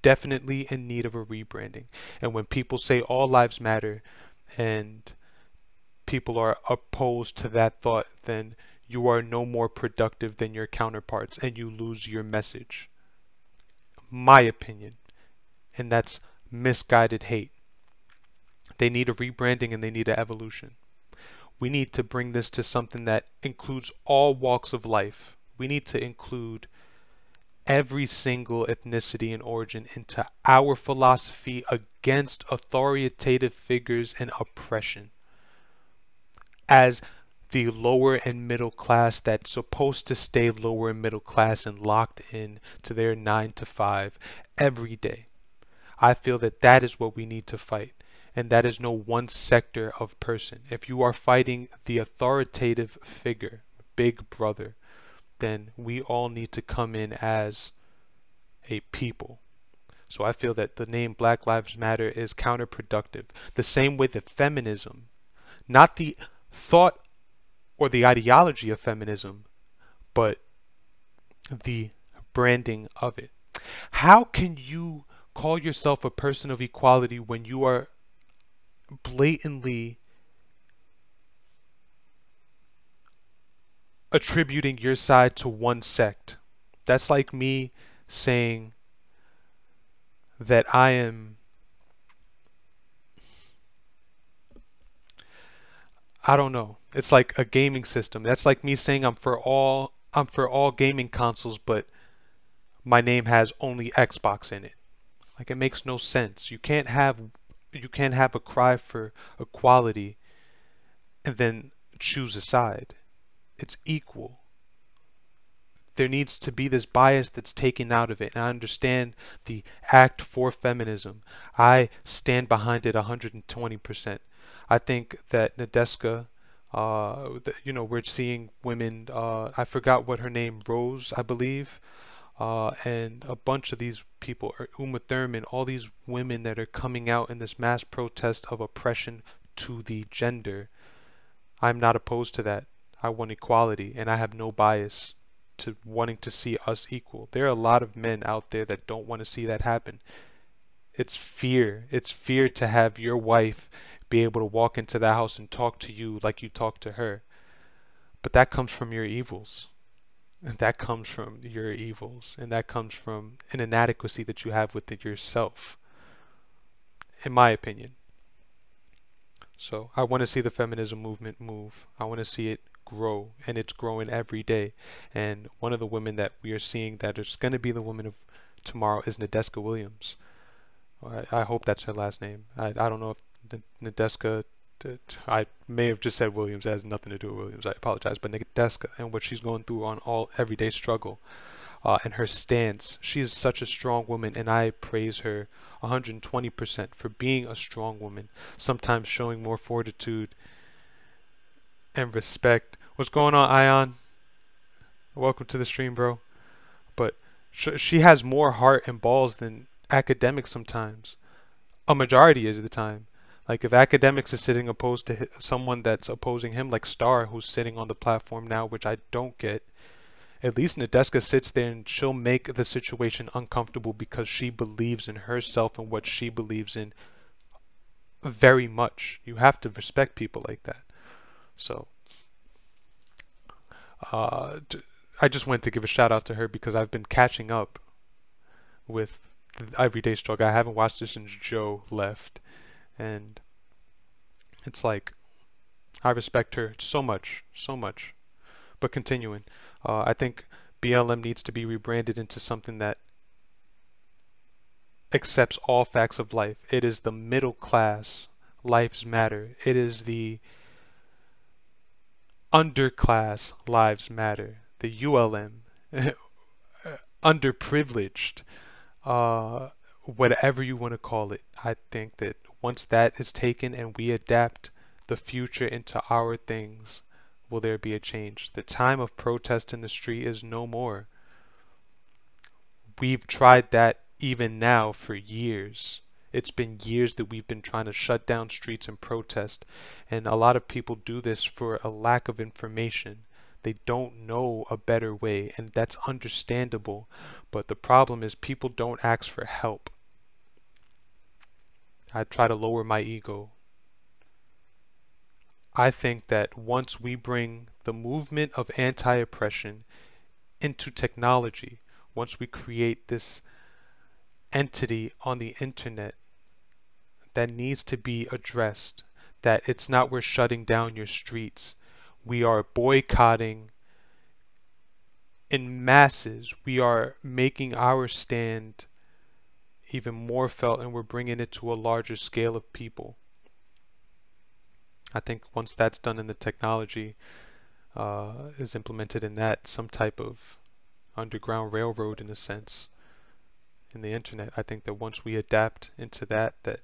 S1: definitely in need of a rebranding. And when people say all lives matter and people are opposed to that thought, then you are no more productive than your counterparts and you lose your message. My opinion. And that's misguided hate. They need a rebranding and they need an evolution. We need to bring this to something that includes all walks of life. We need to include every single ethnicity and origin into our philosophy against authoritative figures and oppression. As the lower and middle class that's supposed to stay lower and middle class and locked in to their 9 to 5 every day. I feel that that is what we need to fight. And that is no one sector of person. If you are fighting the authoritative figure, big brother, then we all need to come in as a people. So I feel that the name Black Lives Matter is counterproductive. The same way that feminism, not the thought or the ideology of feminism, but the branding of it. How can you call yourself a person of equality when you are blatantly attributing your side to one sect? That's like me saying that I don't know. It's like a gaming system. That's like me saying I'm for all gaming consoles, but my name has only Xbox in it. Like, it makes no sense. You can't have a cry for equality and then choose a side. It's equal. There needs to be this bias that's taken out of it. And I understand the act for feminism. I stand behind it 120%. I think that Nadeska, we're seeing women, I forgot what her name, Rose, I believe, and a bunch of these people, Uma Thurman, all these women that are coming out in this mass protest of oppression to the gender. I'm not opposed to that. I want equality, and I have no bias to wanting to see us equal. There are a lot of men out there that don't want to see that happen. It's fear. It's fear to have your wife be able to walk into the house and talk to you like you talk to her. But that comes from your evils. And that comes from your evils. And that comes from an inadequacy that you have within yourself. In my opinion. So I want to see the feminism movement move. I want to see it grow, and it's growing every day. And one of the women that we are seeing that is going to be the woman of tomorrow is Nadeska Williams. I hope that's her last name. I don't know if Nadeska, I may have just said Williams. It has nothing to do with Williams. I apologize. But Nadeska and what she's going through on all everyday struggle and her stance. She is such a strong woman, and I praise her 120% for being a strong woman, sometimes showing more fortitude and respect. What's going on, Ion? Welcome to the stream, bro. But she has more heart and balls than academics sometimes. A majority of the time. Like, if academics is sitting opposed to someone that's opposing him, like Star, who's sitting on the platform now, which I don't get, at least Nadeska sits there and she'll make the situation uncomfortable because she believes in herself and what she believes in very much. You have to respect people like that. So, I just went to give a shout out to her because I've been catching up with the everyday struggle. I haven't watched this since Joe left. And it's like, I respect her so much, so much. But continuing, I think BLM needs to be rebranded into something that accepts all facts of life. It is the middle class lives matter. It is the underclass lives matter. The ULM. underprivileged, uh, whatever you want to call it. I think that once that is taken and we adapt the future into our things, will there be a change? The time of protest in the street is no more. We've tried that even now for years. It's been years that we've been trying to shut down streets and protest, and a lot of people do this for a lack of information. They don't know a better way, and that's understandable. But the problem is people don't ask for help. I try to lower my ego. I think that once we bring the movement of anti-oppression into technology, once we create this entity on the internet that needs to be addressed, that it's not we're shutting down your streets, we are boycotting in masses, we are making our stand even more felt, and we're bringing it to a larger scale of people. I think once that's done in the technology is implemented in that, some type of underground railroad in a sense, in the internet, I think that once we adapt into that, that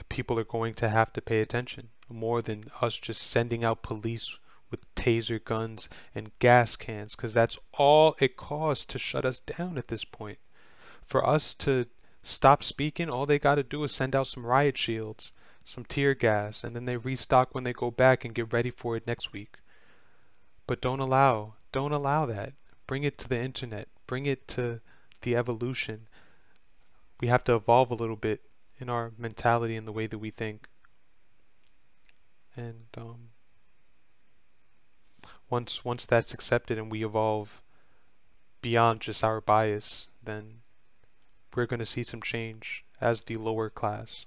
S1: people are going to have to pay attention more than us just sending out police with taser guns and gas cans, because that's all it costs to shut us down at this point. For us to stop speaking, all they got to do is send out some riot shields, some tear gas, and then they restock when they go back and get ready for it next week. But don't allow that. Bring it to the internet. Bring it to the evolution. We have to evolve a little bit in our mentality and the way that we think. And once that's accepted and we evolve beyond just our bias, then we're going to see some change as the lower class.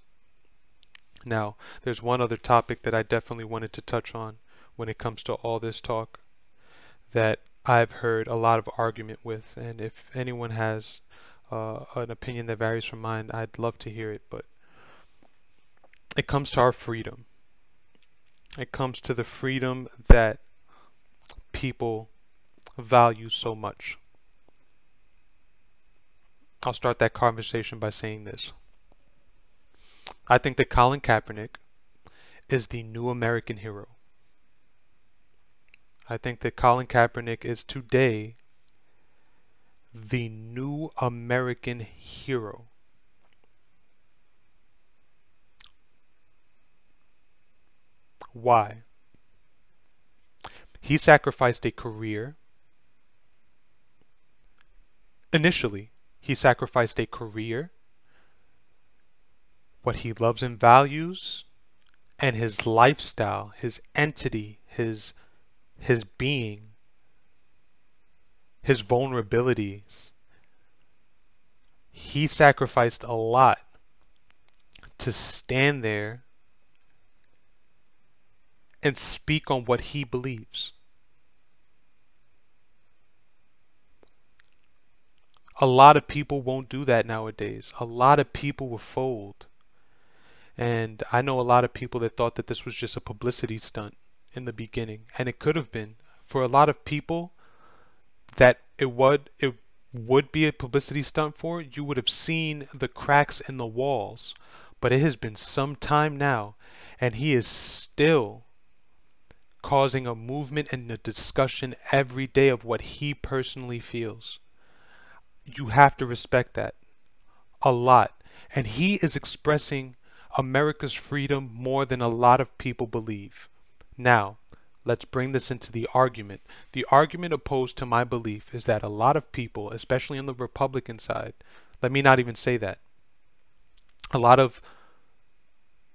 S1: Now, there's one other topic that I definitely wanted to touch on when it comes to all this talk that I've heard a lot of argument with, and if anyone has an opinion that varies from mine, I'd love to hear it, but it comes to our freedom. It comes to the freedom that people value so much. I'll start that conversation by saying this. I think that Colin Kaepernick is the new American hero. I think that Colin Kaepernick is today the new American hero. Why? He sacrificed a career. Initially, he sacrificed a career, what he loves and values, and his lifestyle, his entity, his being, his vulnerabilities. He sacrificed a lot to stand there and speak on what he believes. A lot of people won't do that nowadays. A lot of people will fold. And I know a lot of people that thought that this was just a publicity stunt in the beginning. And it could have been. For a lot of people that it would be a publicity stunt for, you would have seen the cracks in the walls. But it has been some time now, and he is still causing a movement and a discussion every day of what he personally feels. You have to respect that a lot. And he is expressing America's freedom more than a lot of people believe. Now, let's bring this into the argument. The argument opposed to my belief is that a lot of people, especially on the Republican side, let me not even say that, a lot of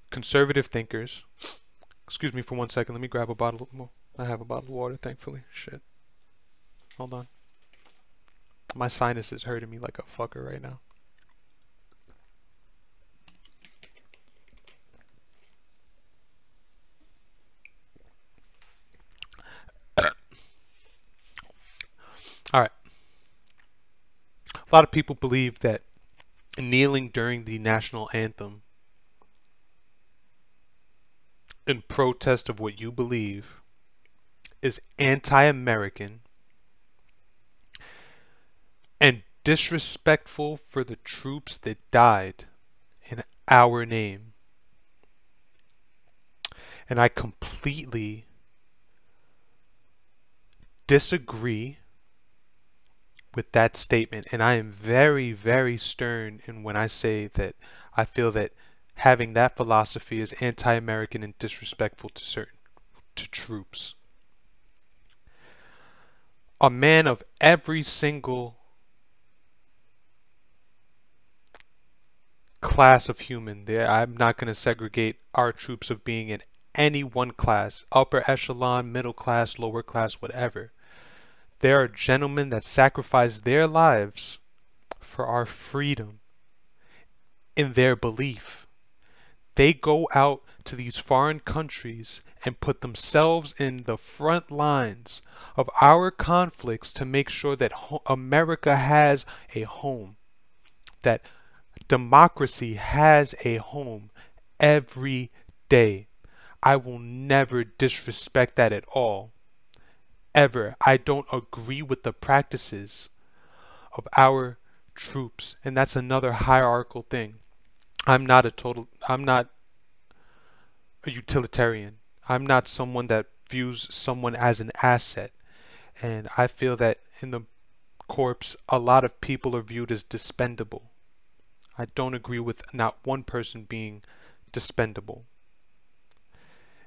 S1: conservative thinkers, excuse me for 1 second, let me grab a bottle. Well, I have a bottle of water, thankfully. Shit. Hold on. My sinus is hurting me like a fucker right now. Alright. A lot of people believe that kneeling during the national anthem in protest of what you believe is anti-American and disrespectful for the troops that died in our name. And I completely disagree with that statement. And I am very, very stern in when I say that I feel that having that philosophy is anti-American and disrespectful to troops. A man of every single class of human. I'm not going to segregate our troops of being in any one class, upper echelon, middle class, lower class, whatever. There are gentlemen that sacrifice their lives for our freedom in their belief. They go out to these foreign countries and put themselves in the front lines of our conflicts to make sure that America has a home, that democracy has a home every day. I will never disrespect that at all. Ever. I don't agree with the practices of our troops, and that's another hierarchical thing. I'm not a utilitarian. I'm not someone that views someone as an asset. And I feel that in the corps, a lot of people are viewed as dispendable. I don't agree with not one person being dispendable.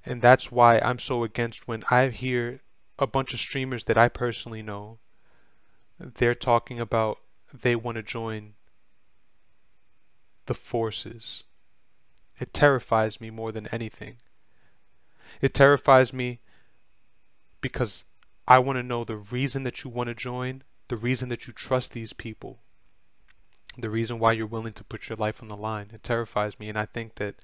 S1: And that's why I'm so against when I hear a bunch of streamers that I personally know, they're talking about they want to join the forces. It terrifies me more than anything. It terrifies me because I want to know the reason that you want to join, the reason that you trust these people, the reason why you're willing to put your life on the line. It terrifies me, and I think that,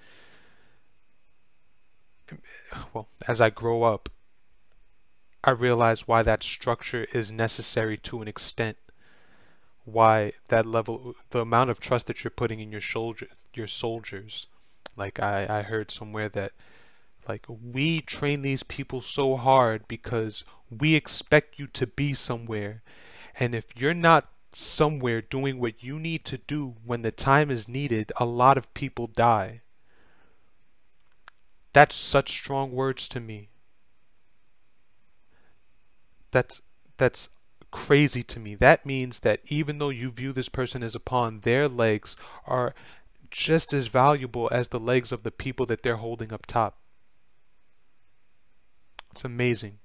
S1: well, as I grow up, I realize why that structure is necessary to an extent. Why that level, the amount of trust that you're putting in your soldiers. Like I heard somewhere that like we train these people so hard because we expect you to be somewhere. And if you're not somewhere doing what you need to do when the time is needed, a lot of people die. That's such strong words to me. That's that's crazy to me. That means that even though you view this person as a pawn, their legs are just as valuable as the legs of the people that they're holding up top. It's amazing.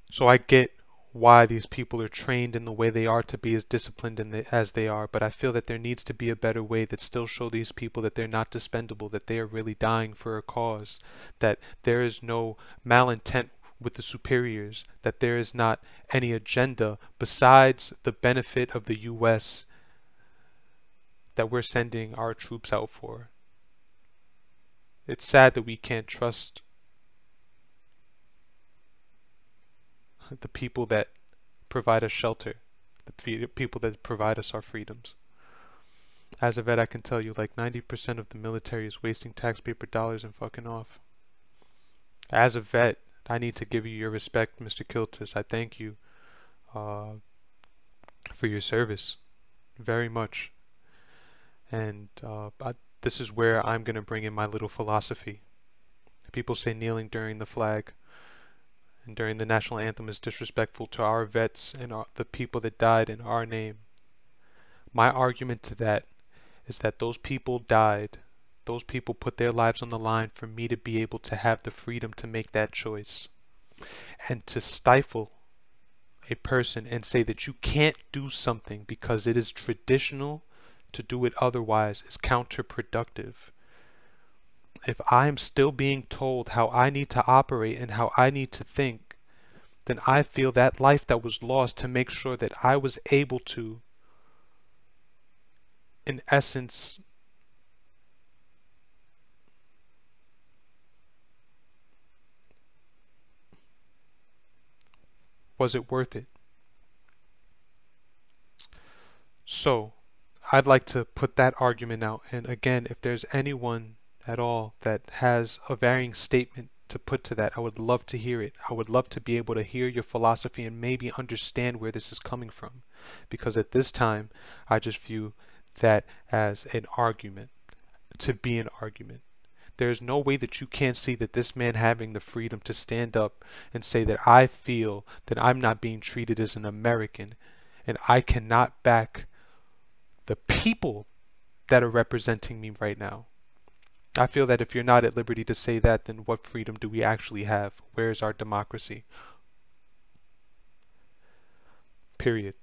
S1: So I get why these people are trained in the way they are to be as disciplined as they are, but I feel that there needs to be a better way that still show these people that they're not dispendable, that they are really dying for a cause, that there is no malintent with the superiors, that there is not any agenda besides the benefit of the US that we're sending our troops out for. It's sad that we can't trust the people that provide us shelter, the people that provide us our freedoms. As a vet, I can tell you like 90% of the military is wasting taxpayer dollars and fucking off. As a vet, I need to give you your respect, Mr. Kiltis. I thank you uh, for your service very much. And this is where I'm going to bring in my little philosophy. People say kneeling during the flag and during the national anthem is disrespectful to our vets and the people that died in our name. My argument to that is that those people died. Those people put their lives on the line for me to be able to have the freedom to make that choice. And to stifle a person and say that you can't do something because it is traditional to do it otherwise is counterproductive. If I'm still being told how I need to operate and how I need to think, then I feel that life that was lost to make sure that I was able to, in essence, was it worth it? So, I'd like to put that argument out. And again, if there's anyone at all that has a varying statement to put to that, I would love to hear it. I would love to be able to hear your philosophy and maybe understand where this is coming from. Because at this time, I just view that as an argument, to be an argument. There's no way that you can't see that this man having the freedom to stand up and say that I feel that I'm not being treated as an American and I cannot back the people that are representing me right now. I feel that if you're not at liberty to say that, then what freedom do we actually have? Where is our democracy? Period.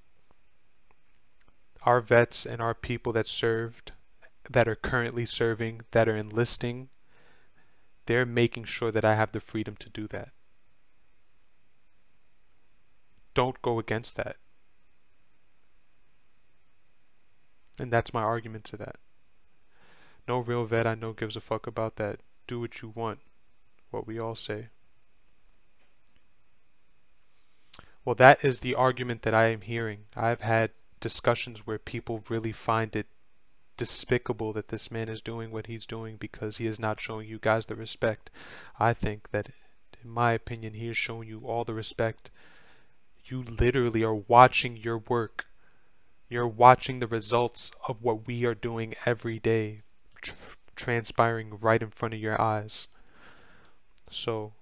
S1: Our vets and our people that served, that are currently serving, that are enlisting, they're making sure that I have the freedom to do that. Don't go against that. And that's my argument to that. No real vet I know gives a fuck about that. Do what you want, what we all say. Well, that is the argument that I am hearing. I've had discussions where people really find it despicable that this man is doing what he's doing because he is not showing you guys the respect. I think that, in my opinion, he is showing you all the respect. You literally are watching your work. You're watching the results of what we are doing every day transpiring right in front of your eyes. So,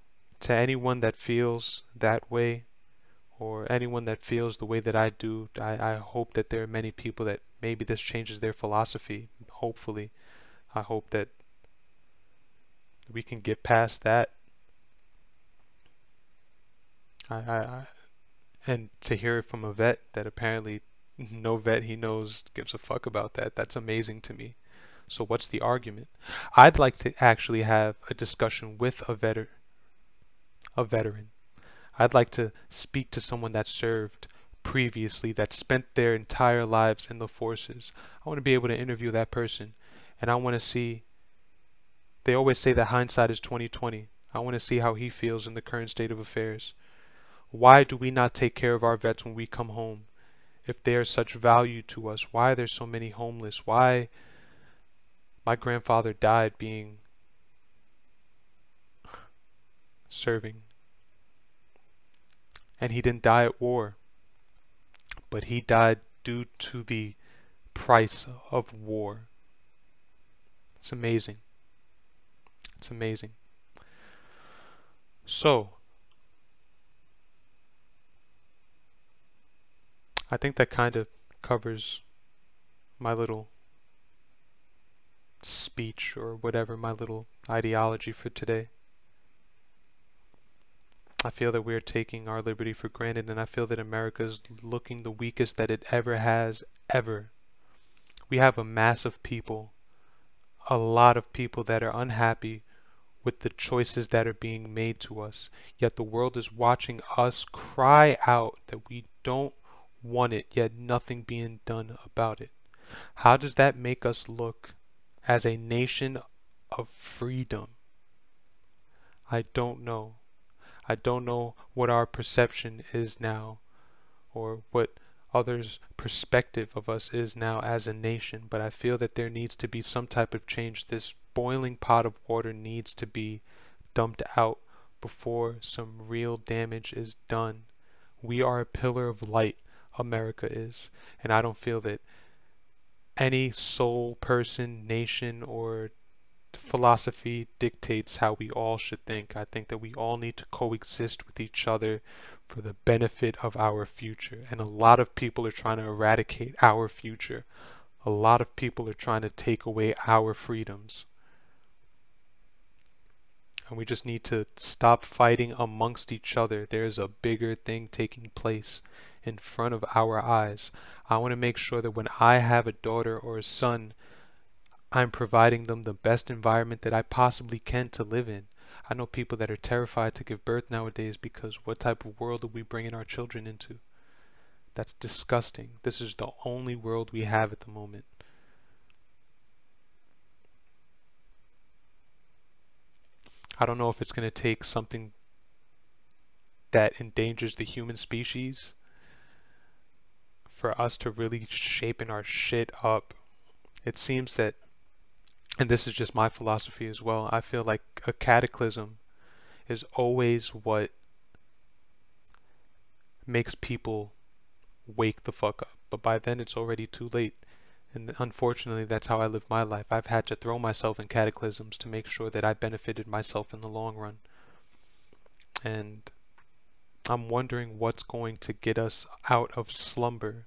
S1: to anyone that feels that way, or anyone that feels the way that I do, I hope that there are many people that maybe this changes their philosophy. Hopefully. I hope that we can get past that. And to hear it from a vet that apparently no vet he knows gives a fuck about that, that's amazing to me. So what's the argument? I'd like to actually have a discussion with a veteran. I'd like to speak to someone that served previously, that spent their entire lives in the forces. I want to be able to interview that person, and I want to see. They always say that hindsight is 20/20. I want to see how he feels in the current state of affairs. Why do we not take care of our vets when we come home? If they are such value to us, why are there so many homeless? Why my grandfather died being serving, and he didn't die at war, but he died due to the price of war. It's amazing. It's amazing. So, I think that kind of covers my little speech or whatever, my little ideology for today. I feel that we're taking our liberty for granted, and I feel that America is looking the weakest that it ever has, ever. We have a mass of people, a lot of people that are unhappy with the choices that are being made to us. Yet the world is watching us cry out that we don't want it, yet nothing being done about it. How does that make us look as a nation of freedom? I don't know. I don't know what our perception is now, or what others' perspective of us is now as a nation, but I feel that there needs to be some type of change. This boiling pot of water needs to be dumped out before some real damage is done. We are a pillar of light, America is, and I don't feel that any sole person, nation, or philosophy dictates how we all should think. I think that we all need to coexist with each other for the benefit of our future. And a lot of people are trying to eradicate our future. A lot of people are trying to take away our freedoms. And we just need to stop fighting amongst each other. There's a bigger thing taking place in front of our eyes. I want to make sure that when I have a daughter or a son, I'm providing them the best environment that I possibly can to live in. I know people that are terrified to give birth nowadays because what type of world are we bringing our children into? That's disgusting. This is the only world we have at the moment. I don't know if it's going to take something that endangers the human species for us to really shapen our shit up. It seems that, and this is just my philosophy as well, I feel like a cataclysm is always what makes people wake the fuck up. But by then it's already too late. And unfortunately, that's how I live my life. I've had to throw myself in cataclysms to make sure that I benefited myself in the long run. And I'm wondering what's going to get us out of slumber.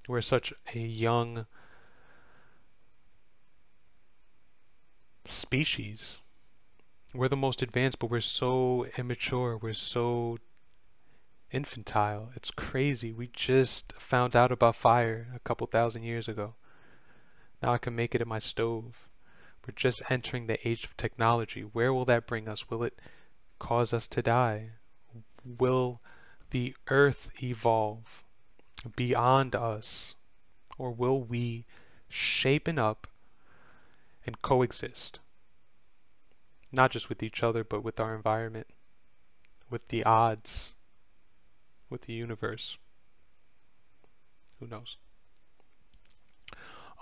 S1: We're such a young species. We're the most advanced, but we're so immature. We're so infantile. It's crazy. We just found out about fire a couple thousand years ago. Now I can make it in my stove. We're just entering the age of technology. Where will that bring us? Will it cause us to die? Will the earth evolve beyond us? Or will we shapen up and coexist? Not just with each other, but with our environment, with the odds, with the universe. Who knows?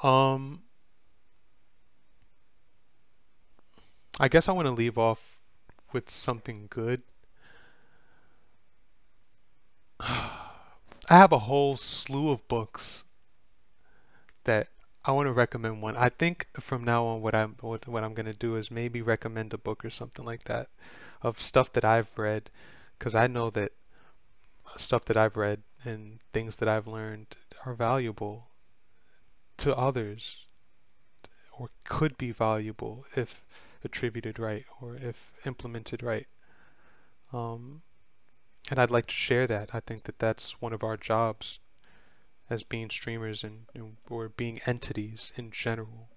S1: Um, I guess I want to leave off with something good. I have a whole slew of books that I want to recommend one. I think from now on what I'm gonna do is maybe recommend a book or something like that of stuff that I've read, because I know that stuff that I've read and things that I've learned are valuable to others, or could be valuable if attributed right or if implemented right. Um, and I'd like to share that. I think that that's one of our jobs as being streamers and or being entities in general,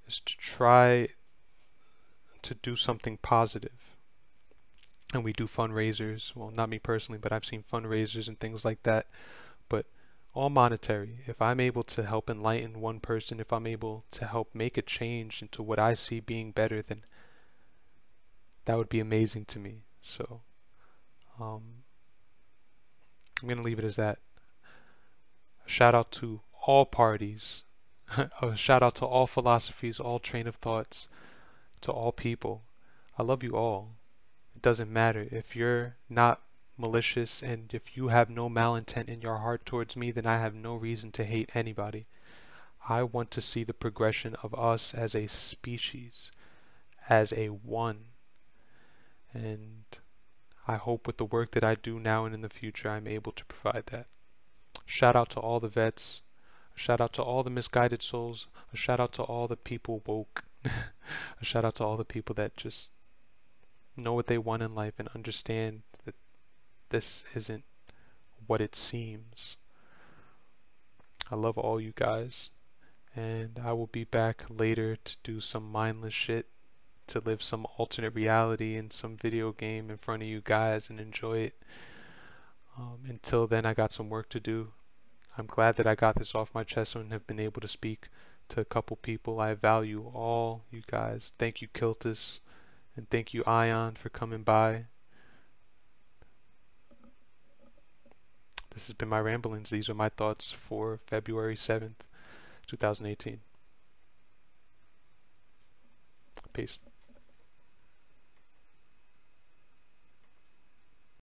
S1: is to try to do something positive. And we do fundraisers. Well, not me personally, but I've seen fundraisers and things like that. But all monetary. If I'm able to help enlighten one person, if I'm able to help make a change into what I see being better, then that would be amazing to me. So um, I'm going to leave it as that. A shout out to all parties. A shout out to all philosophies, all train of thoughts, to all people. I love you all. It doesn't matter. If you're not malicious and if you have no malintent in your heart towards me, then I have no reason to hate anybody. I want to see the progression of us as a species, as a one. And I hope with the work that I do now and in the future, I'm able to provide that. Shout out to all the vets. A shout out to all the misguided souls. A shout out to all the people woke. A shout out to all the people that just know what they want in life and understand that this isn't what it seems. I love all you guys, and I will be back later to do some mindless shit, to live some alternate reality in some video game in front of you guys and enjoy it. Until then, I got some work to do. I'm glad that I got this off my chest and have been able to speak to a couple people. I value all you guys. Thank you, Kiltus, and thank you, Ion, for coming by. This has been my ramblings. These are my thoughts for February 7th, 2018. Peace.